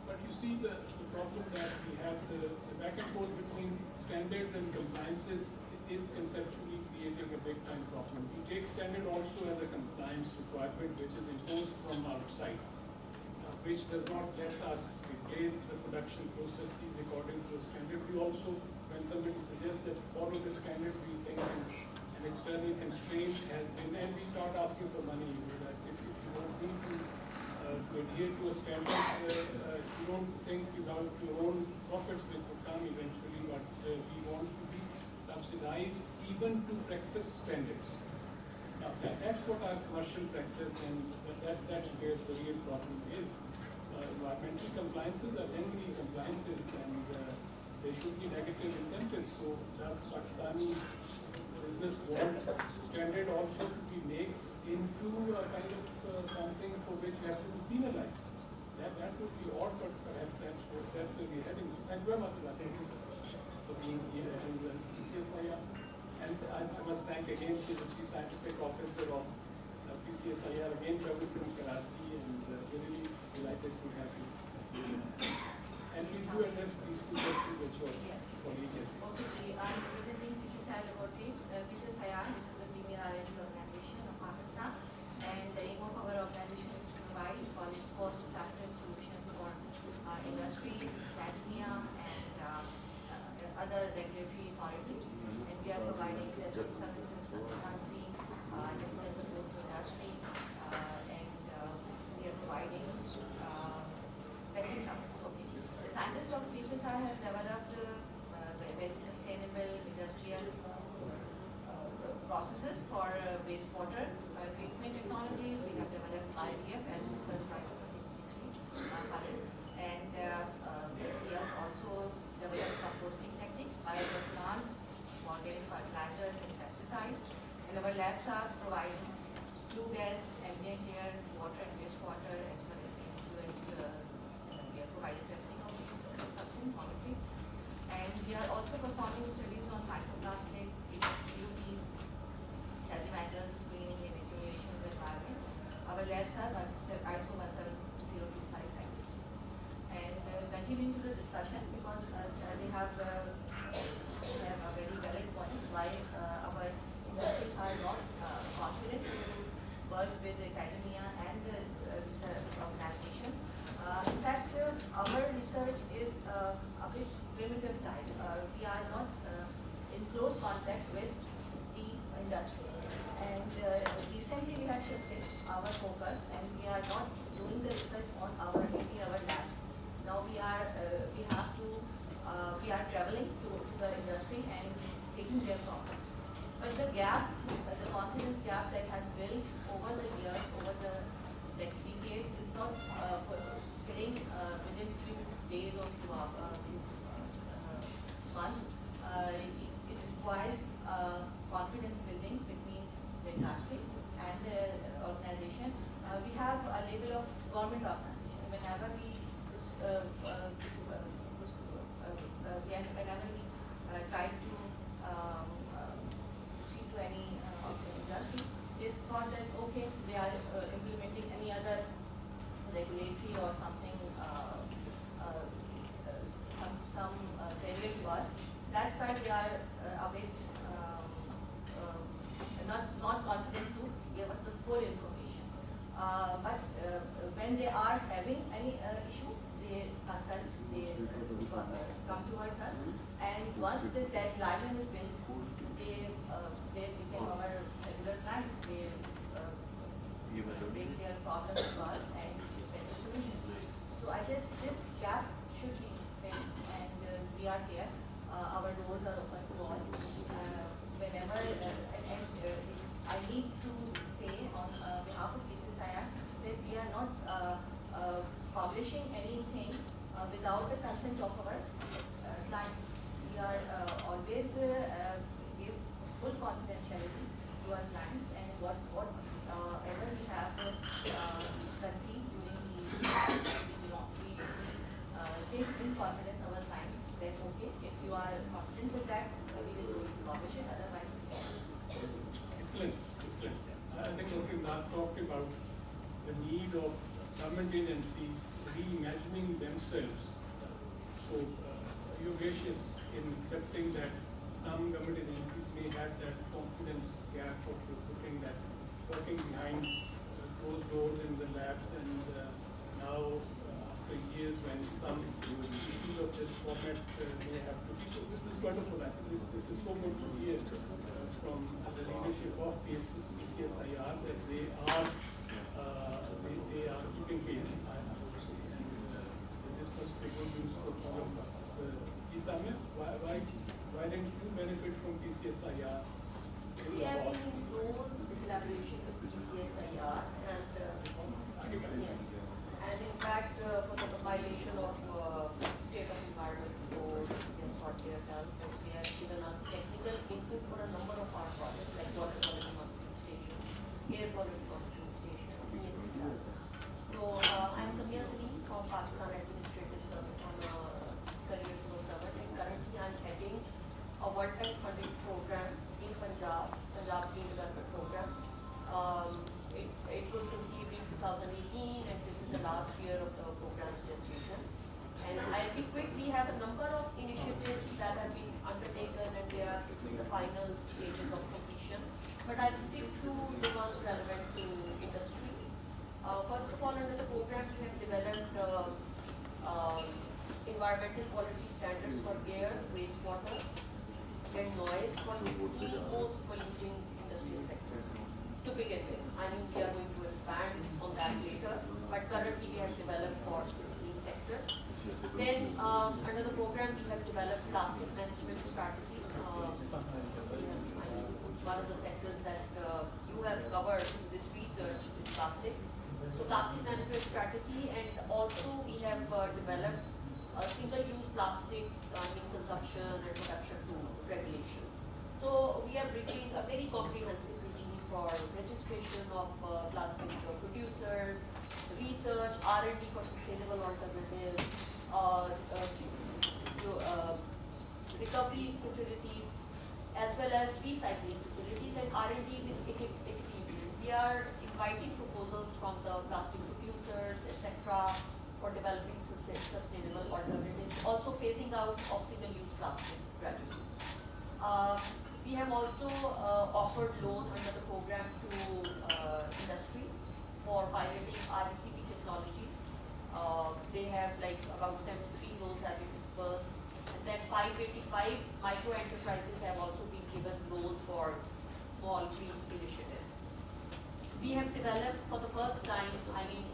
But you see the problem that we have, the back and forth between standards and compliances is conceptually creating a big time problem. We take standard also as a compliance requirement which is imposed from outside, which does not let us replace the production processes according to the standard. We also, when somebody suggests that follow the standard, we think an external constraint has been, and we start asking for money. That if you don't need to adhere to a standard, you don't think about your own profits which will come eventually, but we want to be subsidized even to practice standards. Now that's what our commercial practice, and that's where the real problem is. Environmental compliances are generally compliances, and there should be negative incentives. So that's Pakistani business want standard also to be made into a kind of something for which you have to be penalized. That would be odd, but perhaps that's where we're heading. Thank you very much, Abbasi, for being here, and PCSIR. And I must thank again the Chief Scientific Officer of PCSIR, again traveled from Karachi, and we're really delighted to have you. And please do address these two questions which your colleague has.
Okay, I'm representing PCSIR Laboratories, PCSIR, which is the premier R&D organization of Pakistan, and the aim of our organization is to provide cost-effective solutions for industries, academia, and other regulatory authorities. And we are providing testing services, consultancy, technical support to industry, and we are providing testing services. Okay. The scientists of PSQCA have developed very sustainable industrial processes for wastewater treatment technologies. We have developed IDF as discussed by Khalid, and we have also developed composting techniques, biogas plants, organic fertilizers and pesticides, and our labs are providing flue gas, ambient air, water and wastewater as well as US. We are providing testing of these substance monitoring, and we are also performing studies on microplastic, PUPs, heavy metals, screening and accumulation of the environment. Our labs are ISO 17025 package. And continuing to the discussion, because they have a very valid point why our industries are not confident to work with academia and research organizations. In fact, our research is a bit primitive type. We are not in close contact with the industry. And recently we have shifted our focus, and we are not doing the research on our labs. Now we are traveling to the industry and taking their problems. But the gap, the confidence gap that has built over the years, over the decade, is not filling within few days or few months. It requires confidence building between the industry and the organization. We have a label of government organization. Whenever we try to proceed to any industry, it's thought that okay, they are implementing any other regulatory or something, some barrier to us. That's why we are a bit not confident to give us the full information. But when they are having any issues, they consult, they come towards us, and once the license is built, they become our regular client. They bring their problems to us and get solutions. So I guess this gap should be filled, and we are here. Our doors are open to all. Whenever, I need to say on behalf of PSQCA that we are not publishing anything without the consent of our client. We are always give full confidentiality to our clients, and whatever we have conceived during the we take in confidence our clients that okay, if you are confident with that, we will publish it, otherwise we won't.
Excellent, excellent. I think Dr. Das talked about the need of government agencies reimagining themselves. So you're gracious in accepting that some government agencies may have that confidence gap of putting that working behind closed doors in the labs, and now after years when some issues of this format may have to be. So this is wonderful. I think this is so good to hear from the leadership of PSQCA that they are keeping pace. This must be good news for all of us. Islamabad, why didn't you benefit from PSQCA?
We have been in close collaboration with PSQCA, and yes, and in fact for the compilation of state of environment report, we have sought their help, and they have given us technical input for a number of our projects like water quality monitoring station, air quality monitoring station, ENCR. So I'm Samia Saeed from Pakistan Administrative Service. I'm a career civil servant, and currently I'm heading a World Bank funded program in Punjab Green Development Program. It was conceived in 2018, and this is the last year of the program's gestation. And I'll be quick, we have a number of initiatives that have been undertaken, and they are in the final stages of completion. But I'll stick to the ones relevant to industry. First of all, under the program, we have developed environmental quality standards for air, wastewater, and noise for 16 most polluting industrial sectors. to begin with. I mean, we are going to expand on that later, but currently we have developed for 16 sectors. Then, under the program, we have developed plastic management strategy. One of the sectors that you have covered in this research is plastics. So plastic management strategy, and also we have developed single-use plastics in consumption and production regulations. So we are bringing a very comprehensive regime for registration of plastic producers, research, R&D for sustainable alternatives, recovery facilities, as well as recycling facilities, and R&D with equity. We are inviting proposals from the plastic producers, etc., for developing sustainable alternatives, also phasing out of single-use plastics gradually. We have also offered loan under the program to industry for piloting RECP technologies. They have like about 73 loans have been dispersed, and then 585 micro enterprises have also been given loans for small green initiatives. We have developed for the first time, I mean,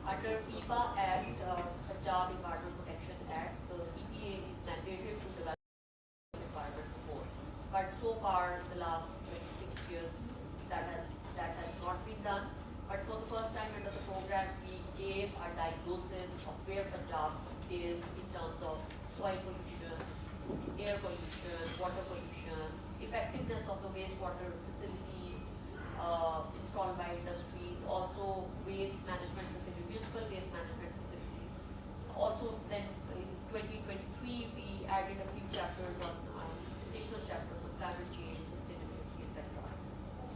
under PIPA Act, Punjab Environment Protection Act, the EPA is mandated to develop environment report. But so far, the last 26 years, that has not been done. But for the first time under the program, we gave a diagnosis of where Punjab is in terms of soil pollution, air pollution, water pollution, effectiveness of the wastewater facilities installed by industries, also waste management facilities, municipal waste management facilities. Also then in 2023, we added a few chapters on, additional chapters on climate change, sustainability, etc.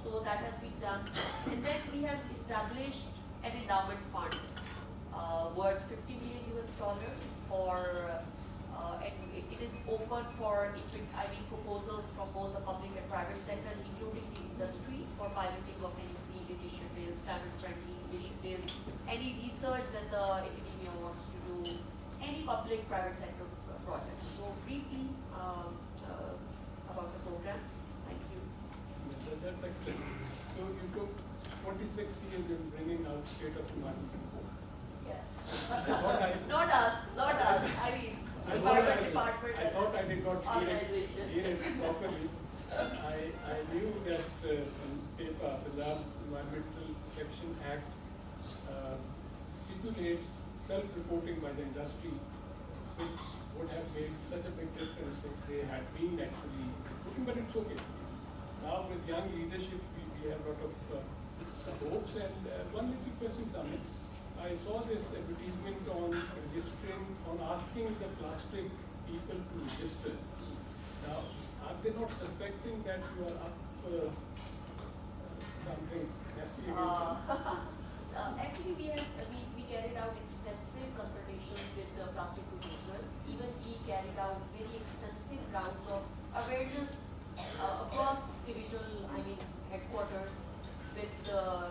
So that has been done. And then we have established an endowment fund worth $50 million for, and it is open for proposals from both the public and private sectors, including the industries, for piloting of any green initiatives, climate-friendly initiatives, any research that the academia wants to do, any public-private sector projects. So briefly about the program. Thank you.
That's excellent. So you took 46 years in bringing out state of environment.
Yes.
Not us.
I mean, department.
I thought I did not hear it properly. I knew that PEPA, Punjab Environmental Protection Act, stipulates self-reporting by the industry, which would have made such a big difference if they had been actually reporting, but it's okay. Now with young leadership, we have a lot of hopes, and one little question, Samit. I saw this advertisement on registering, on asking the plastic people to register. Now, are they not suspecting that you are up something nasty against them?
Actually, we carried out extensive consultations with the plastic producers. Even we carried out very extensive rounds of awareness across divisional, headquarters with the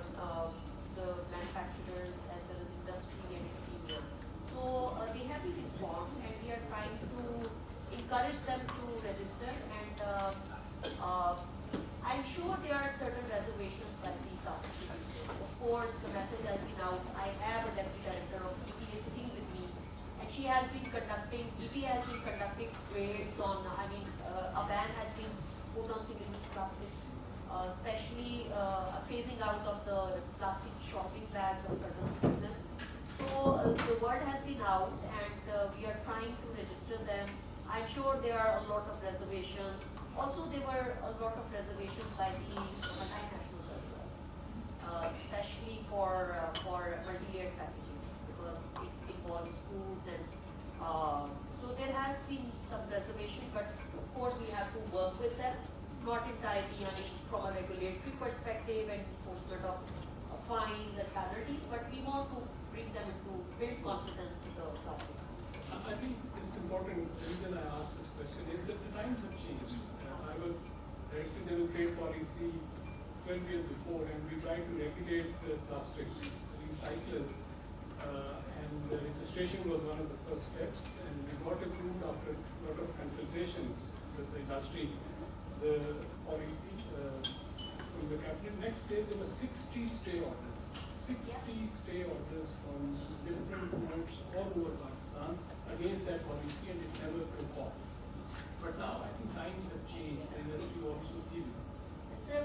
manufacturers as well as industry and academia. So they have been informed, and we are trying to encourage them to register. And I'm sure there are certain reservations by the plastic producers. Of course, the message has been out. I have a deputy director of EPA sitting with me, and EPA has been conducting raids on, a ban has been put on single-use plastics, especially phasing out of the plastic shopping bags of certain thickness. So the word has been out, and we are trying to register them. I'm sure there are a lot of reservations. Also, there were a lot of reservations by the multinationals as well, especially for multi-layered packaging, because it involves foods, and so there has been some reservation, but of course we have to work with them, not entirely from a regulatory perspective and enforcement of fines and penalties, but we want to bring them into build confidence to the plastic.
I think it's important. The reason I asked this question is that the times have changed. I was Director General Trade Policy 12 years before, and we tried to regulate the plastic recyclers, and the registration was one of the first steps, and we got approved after a lot of consultations with the industry. The policy from the cabinet. Next day there were 60 stay orders. 60 stay orders from different courts all over Pakistan against that policy, and it never took off. But now I think times have changed, and industry also given.
Sir,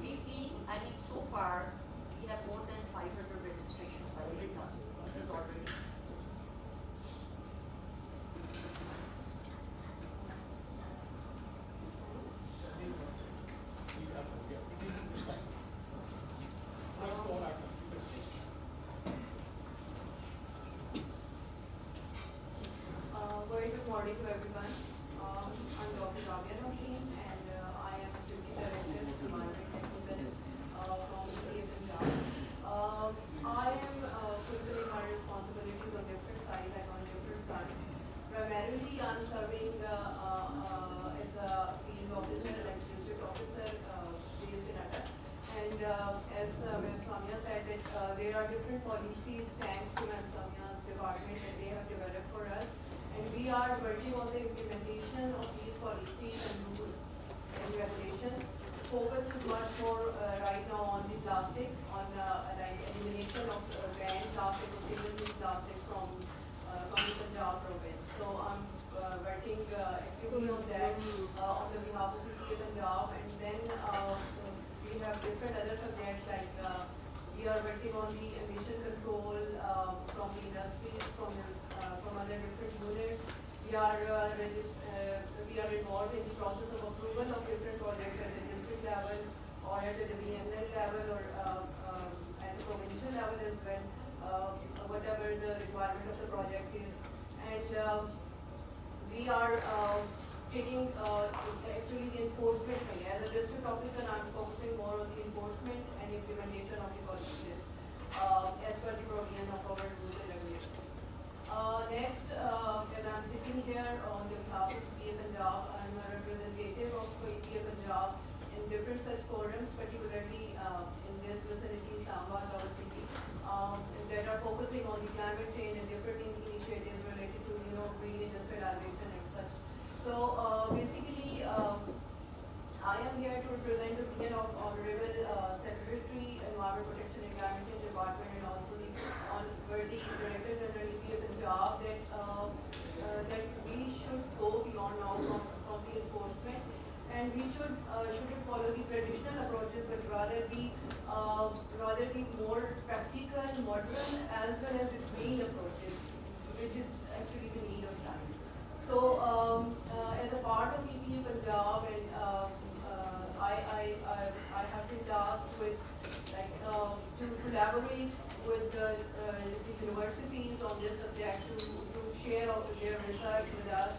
we feel, I mean, so far we have more than 500 registrations by the industry. This is already.
Very good morning to everyone. I'm Dr. Rabia Naseem, and I am Deputy Director of Environment Technical from PSQCA Punjab. I am fulfilling my responsibilities on different sides and on different fronts. Primarily, I'm serving as a field officer, like district officer, based in Atta. And as Ms. Samia said, that there are different policies thanks to Ms. Samia's department that they have developed for us. And we are working on the implementation of these policies and rules and regulations. Focus is much more right now on the plastic, on like elimination of banned plastic or single-use plastic from the Punjab province. So I'm working actively on that on the behalf of the PSQCA Punjab, and then we have different other subjects like we are working on the emission control from the industries, from other different units. We are involved in the process of approval of different projects at the district level or at the DBNL level or at the provincial level as well, whatever the requirement of the project is. And we are taking actually the enforcement. As a district officer, I'm focusing more on the enforcement and implementation of the policies as per the provision of our rules and regulations. Next, as I'm sitting here on the behalf of PSQCA Punjab, I'm a representative of PSQCA Punjab in different such forums, particularly in this vicinity, Islamabad, our city, that are focusing on the climate change and different initiatives related to, green industrialization and such. So basically, I am here to represent the opinion of Honorable Secretary, Environment Protection and Climate Change Department, and also the Honorable Director General PSQCA Punjab, that we should go beyond now from the enforcement, and we shouldn't follow the traditional approaches, but rather be more practical, modern, as well as the green approaches, which is actually the need of time. So as a part of PSQCA Punjab, and I have been tasked with to collaborate with the universities on this subject to share their research with us.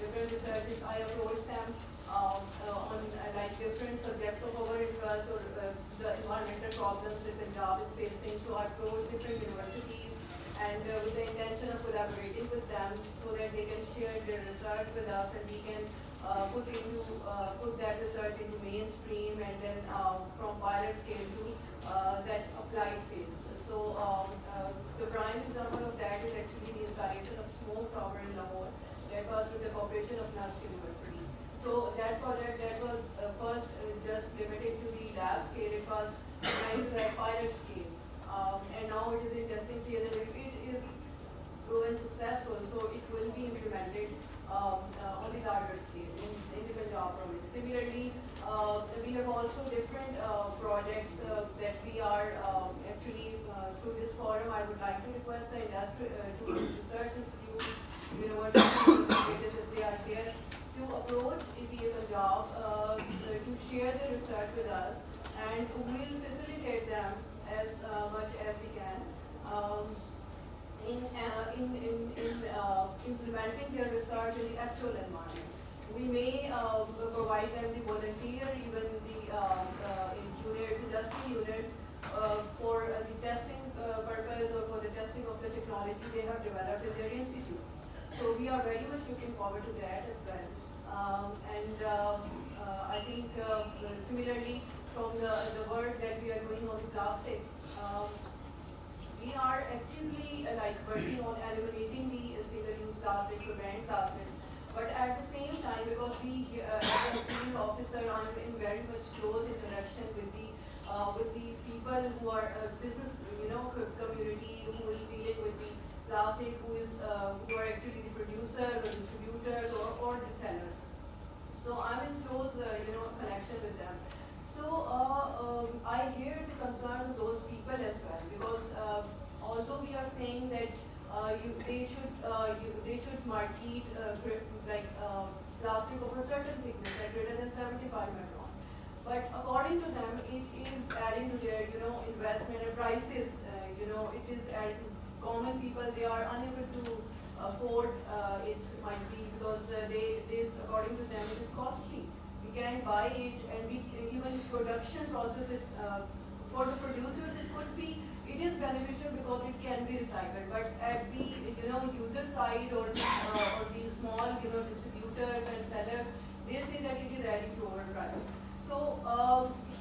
Different researches, I approached them on different subjects of our interest or the environmental problems that Punjab is facing. So I approached different universities and with the intention of collaborating with them so that they can share their research with us, and we can put that research into mainstream, and then from pilot scale to that applied phase. So the prime example of that is actually the installation of smoke tower in Lahore. That was with the cooperation of Nast University. So that project that was first just limited to the lab scale, it was designed to that pilot scale. And now it is in testing phase, and if it is proven successful, so it will be implemented on the larger scale in the Punjab province. Similarly, we have also different projects that we are actually through this forum. I would like to request the industry to research institutes, universities, if they are here, to approach PSQCA Punjab to share the research with us, and we will facilitate them as much as we can in implementing their research in the actual environment. We may provide them the volunteer, even the units, industry units, for the testing purpose or for the testing of the technology they have developed in their institutes. So we are very much looking forward to that as well. I think similarly from the work that we are doing on the plastics, we are actively working on eliminating the single-use plastics or banned plastics. But at the same time, because we, as a field officer, I'm in very much close interaction with the people who are business, community who is dealing with the plastic, who are actually the producers or distributors or the sellers. So I'm in close, connection with them. So I hear the concern of those people as well, because although we are saying that they should market plastic over a certain thickness, like greater than 75 micron. But according to them, it is adding to their, investment and prices. It is adding to common people. They are unable to afford it, might be because according to them, it is costly. We can't buy it, and even production process it for the producers. It is beneficial because it can be recycled. But at the user side or the small distributors and sellers, they say that it is adding to overprice. So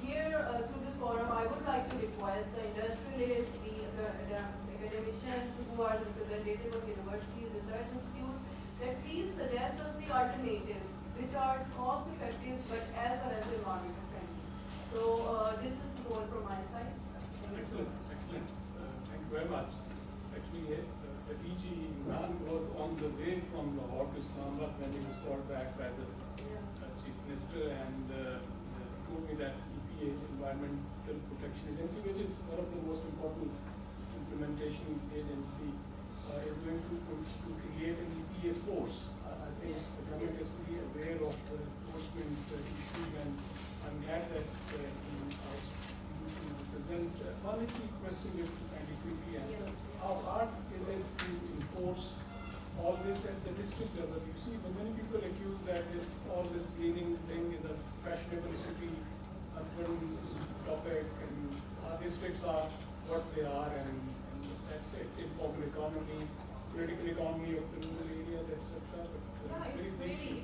here through this forum, I would like to request the industrialists, the academicians who are the representative of universities, research institutes, that please suggest us the alternatives which are cost effective but as well as environmental friendly. So this is the goal from my side.
Excellent, excellent. Thank you very much. Actually, the DG Imran was on the way from Lahore to Islamabad when he was called back by the Chief Minister, and told me that EPA, Environmental Protection Agency, which is one of the most important implementation agency, is going to create an EPA force. I think the government is fully aware of the enforcement issues, and I'm glad that he asked you to present. One key question which you kindly quickly answer. How hard is it to enforce all this at the district level? You see, many people accuse that all this greening thing is a fashionable city, urban topic, and our districts are what they are, and that's it. Informal economy, political economy of the rural areas, etc.
It's really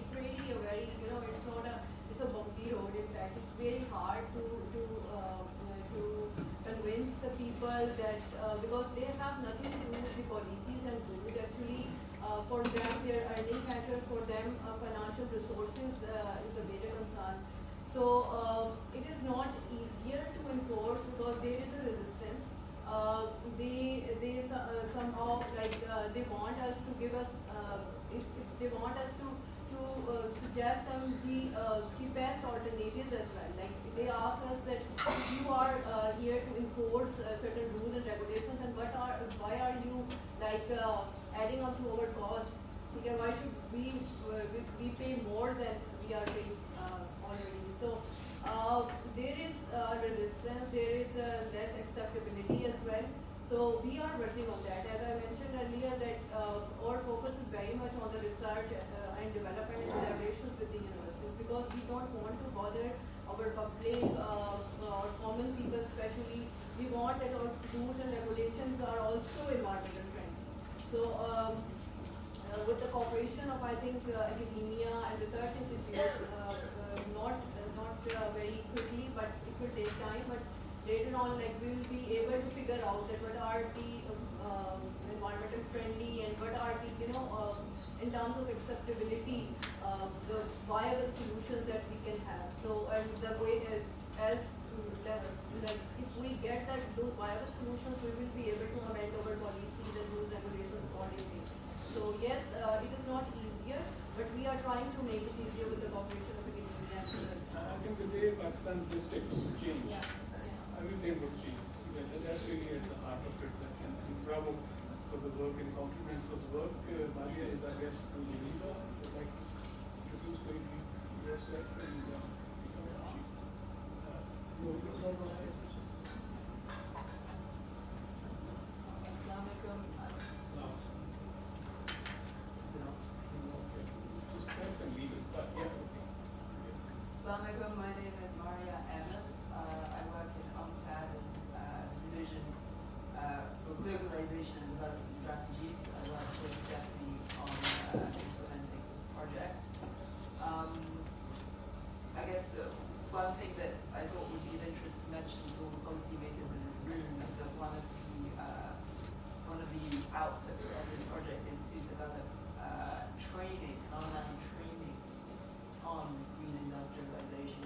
a very, it's a bumpy road. In fact, it's very hard to convince the people that because they have nothing to do with the policies and rules. Actually, for them, their earning factor, for them, financial resources is a major concern. So it is not easier to enforce because there is a resistance. They somehow they want us to give us if they want us to suggest them the cheapest alternatives as well. Like they ask us that if you are here to enforce certain rules and regulations, and why are you adding up to our cost? Okay, why should we pay more than we are paying already? So there is resistance, there is less acceptability as well. So we are working on that. As I mentioned earlier, that our focus is very much on the research and development and collaborations with the universities, because we don't want to bother our public or common people especially. We want that our rules and regulations are also environmental friendly. So with the cooperation of, I think, academia and research institutes, not very quickly, but it will take time. But later on, we will be able to figure out that what are the environmental friendly and what are the, in terms of acceptability, the viable solutions that we can have. So, and the way if we get those viable solutions, we will be able to amend our policies and rules regulations accordingly. So yes, it is not easier, but we are trying to make it easier with the cooperation of academia.
I think the day Pakistan districts change, everything would change. That's really at the heart of it. And bravo for the work and compliment for the work. Maria is our guest from Geneva. I'd like to introduce very briefly yourself and
Assalamualaikum, my name is Maria Ahmed. I work in UNCTAD division for globalization and development strategy. I work with Secetary on implementing this project. I guess one thing that I thought would be of interest to mention to all the policymakers in this room is that one of the outputs of this project is to develop training, online training on green industrialization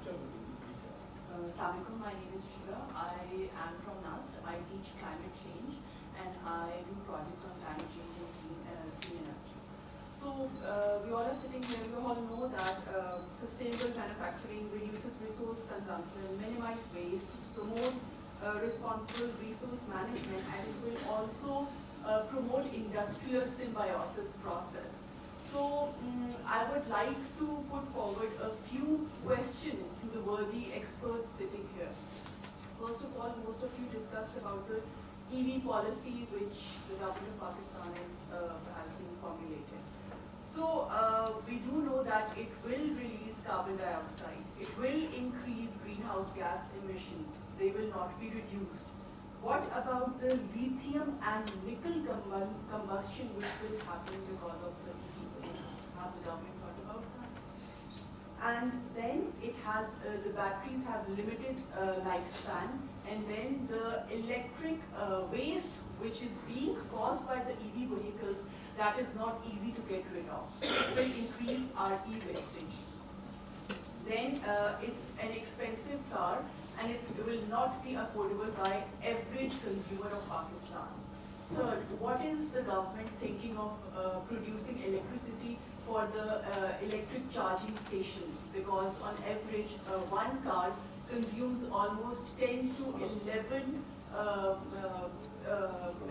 Assalamualaikum, my name is Shiva. I am from NAST. I teach climate change and I do projects on climate change and clean energy. So we all are sitting here, we all know that sustainable manufacturing reduces resource consumption, minimize waste, promote responsible resource management, and it will also promote industrial symbiosis process. So I would like to put forward a few questions to the worthy experts sitting here. First of all, most of you discussed about the EV policy which the government of Pakistan has been formulated. So we do know that it will release carbon dioxide, it will increase greenhouse gas emissions, they will not be reduced. What about the lithium and nickel combustion which will happen because of the EV? Have the government thought about that? And then it has, the batteries have limited lifespan, and then the electric waste which is being caused by the EV vehicles, that is not easy to get rid of. So it will increase our e-wastage. Then it's an expensive car and it will not be affordable by average consumer of Pakistan. Third, what is the government thinking of producing electricity for the electric charging stations? Because on average, one car consumes almost 10 to 11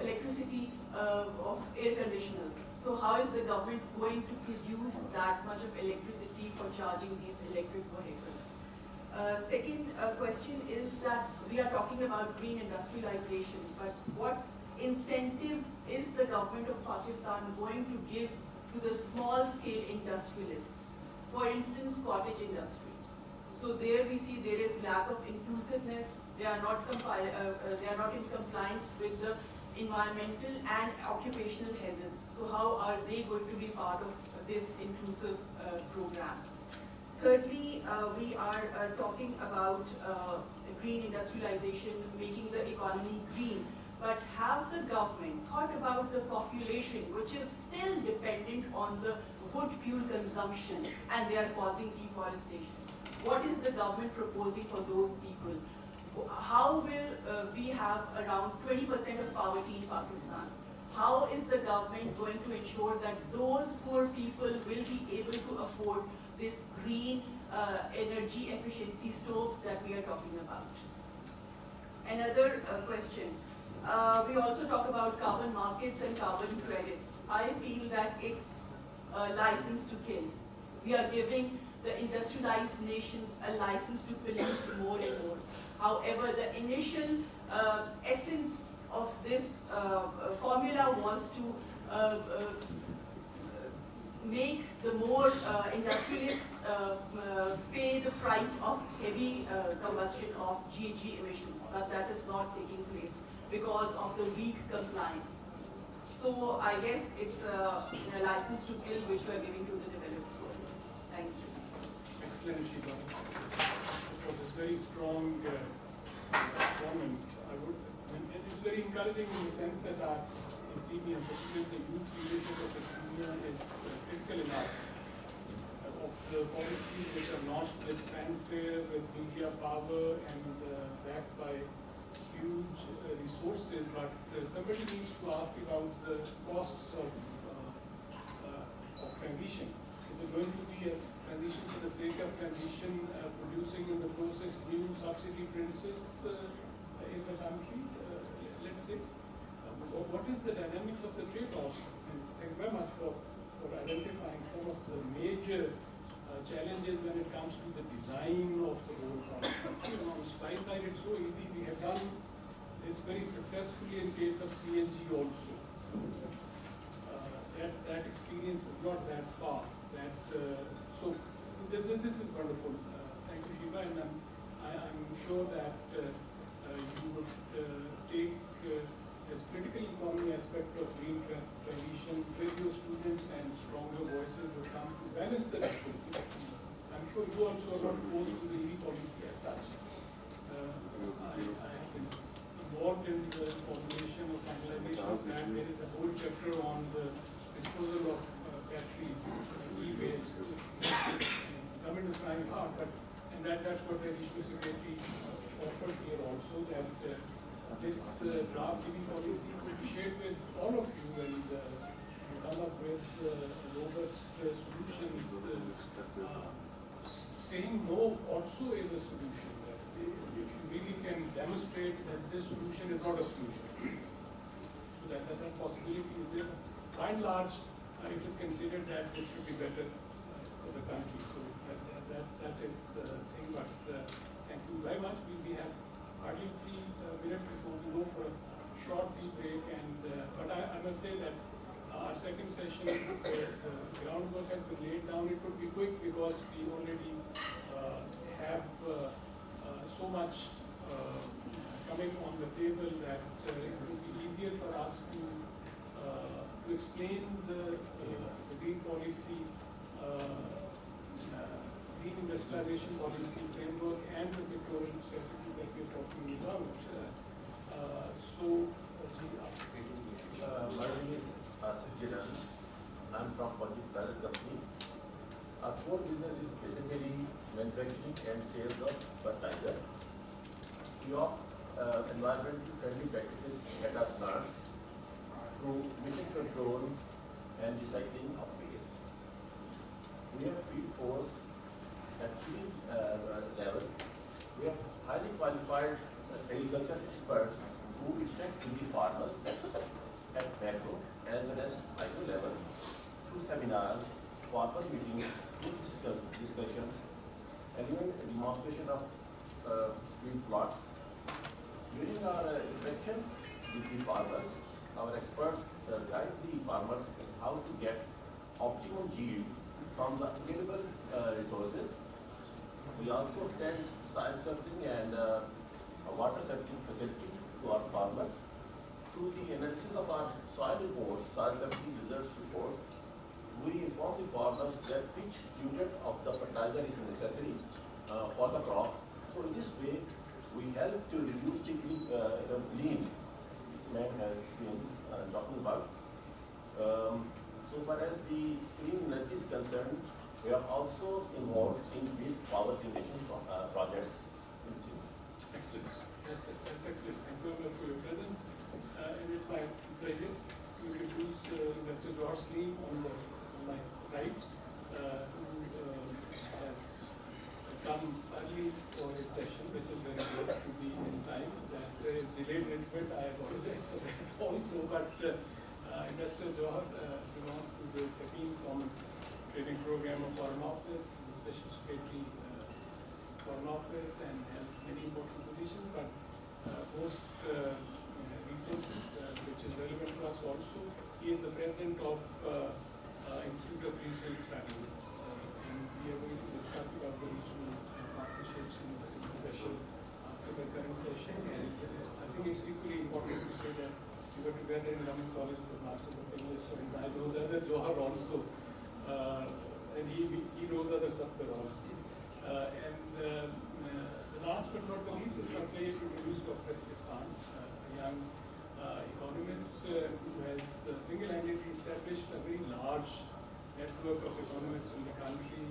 electricity of air conditioners. So how is the government going to produce that much of electricity for charging these electric vehicles? Second question is that we are talking about green industrialization, but what incentive is the government of Pakistan going to give to the small-scale industrialists? For instance, cottage industry. So there we see there is lack of inclusiveness. They are not in compliance with the environmental and occupational hazards. So how are they going to be part of this inclusive program? Thirdly, we are talking about green industrialization, making the economy green. But have the government thought about the population which is still dependent on the wood fuel consumption and they are causing deforestation? What is the government proposing for those people? How will we have around 20% of poverty in Pakistan? How is the government going to ensure that those poor people will be able to afford this green energy efficiency stoves that we are talking about? Another question. We also talk about carbon markets and carbon credits. I feel that it's a license to kill. We are giving the industrialized nations a license to pollute more and more. However, the initial essence of this formula was to make the more industrialists pay the price of heavy combustion of GHG emissions, but that is not taking place because of the weak compliance. So I guess it's a license to kill which we are giving to the developed world. Thank you.
Excellent, Shiva. For this very strong comment, and it's very encouraging in the sense that our opinion, particularly the youth leadership of the Union, is critical enough of the policies which are launched with fanfare, with media power, and backed by huge resources, but somebody needs to ask about the costs of transition. Is it going to be a transition for the sake of transition, producing in the process new subsidy princes in the country, let's say? What is the dynamics of the trade-offs? Thank you very much for identifying some of the major challenges when it comes to the design of the whole project. On the supply side, it's so easy. We have done this very successfully in case of CNG also. That experience is not that far. So this is wonderful. Thank you, Shiva, and I'm sure that you would take this critical economy aspect of green transition with your students, and stronger voices will come to balance the discourse. I'm sure you also are not opposed to the EV policy as such. I have been involved in the formulation of finalization of that. There is a whole chapter on the disposal of batteries, e-waste. Government is trying hard, but And that's what the Secretary offered here also, that this draft EV policy could be shared with all of you and you come up with robust solutions. Saying no also is a solution. If you really can demonstrate that this solution is not a solution, so that possibility is there. By and large, it is considered that this should be better for the country. So that is the thing. But thank you very much. We have hardly 3 minutes before we go for a short tea break. And but I must say that our second session, the groundwork has been laid down. It could be quick because we already have so much coming on the table that it would be easier for us to explain the green policy, green industrialization policy framework and the sectoral strategy that we're talking about.
My name is Asif. I'm from Project Private Company. Our core business is basically manufacturing and sales of fertilizer. We offer environmentally friendly practices at our plants through emission control and recycling of waste. We have field force at field level. We have highly qualified agriculture experts who interact with the farmers at macro as well as micro level through seminars, farmer meetings, group discussions, and even a demonstration of field plots. During our interaction with the farmers, our experts guide the farmers in how to get optimum yield from the available resources. We also extend soil sampling and a water sampling facility to our farmers. Through the analysis of our soil reports, soil sampling results report, we inform the farmers that which unit of the fertilizer is necessary for the crop. So in this way, we help to reduce the lean man has been talking about. So far as the clean energy is concerned, we are also involved in big power generation projects.
Excellent. That's excellent. Thank you very much for your presence. And it's my pleasure to introduce Mr. George Sleen on my right, who has come early for his session, which is very good to be in time. That is delayed a little bit. I apologize for that also. But Mr. George belongs to the 13th Common Training Program of Foreign Office, the Special Secretary Foreign Office, and has many important positions. But most recent, which is relevant to us also, he is the president of Institute of Regional Studies. And we are going to discuss about the regional partnerships in the session after the current session. And I think it's equally important to say that we were together in London College for Masters of English, and I know the other Johar also, and he knows other Sattar also. The last but not the least is my pleasure to introduce Dr. Asif, a young economist who has single-handedly established a very large network of economists in the country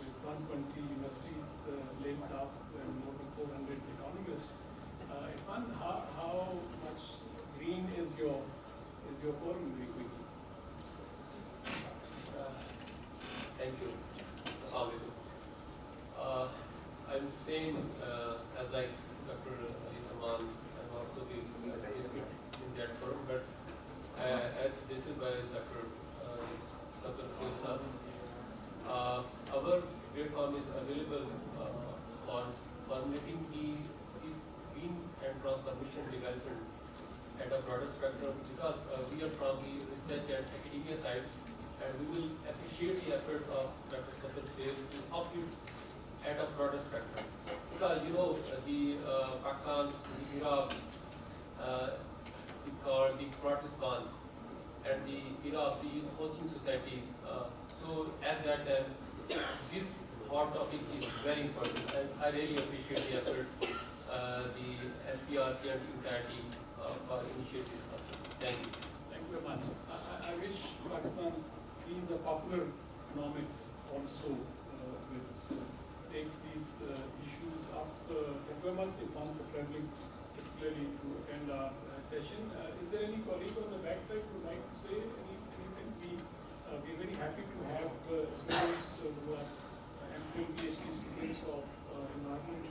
with 120 universities linked up and more than 400 economists. Irfan, how much green is your forum very quickly?
Thank you. Assalamu alaikum. I'm same as like Dr. Islamabad. I'm also the in that forum, but as this is by Dr. Secetary, our platform is available for formulating this green and transformation development at a broader spectrum, because we are from the research and academia sides, and we will appreciate the effort of Dr. Secetary to help you at a broader spectrum. Because the Pakistan, the Iraq, called the Protestant, and the era of the hosting society. So at that time, this hot topic is very important, and I really appreciate the effort the SPRC and the entire team for initiating this. Thank you.
Thank you very much. I wish Pakistan sees the popular economics also with takes these issues up. Thank you very much, Irfan, for traveling particularly to attend our session. Is there any colleague on the backside who would like to say anything? We're very happy to have students who are MPhil PhD students of environment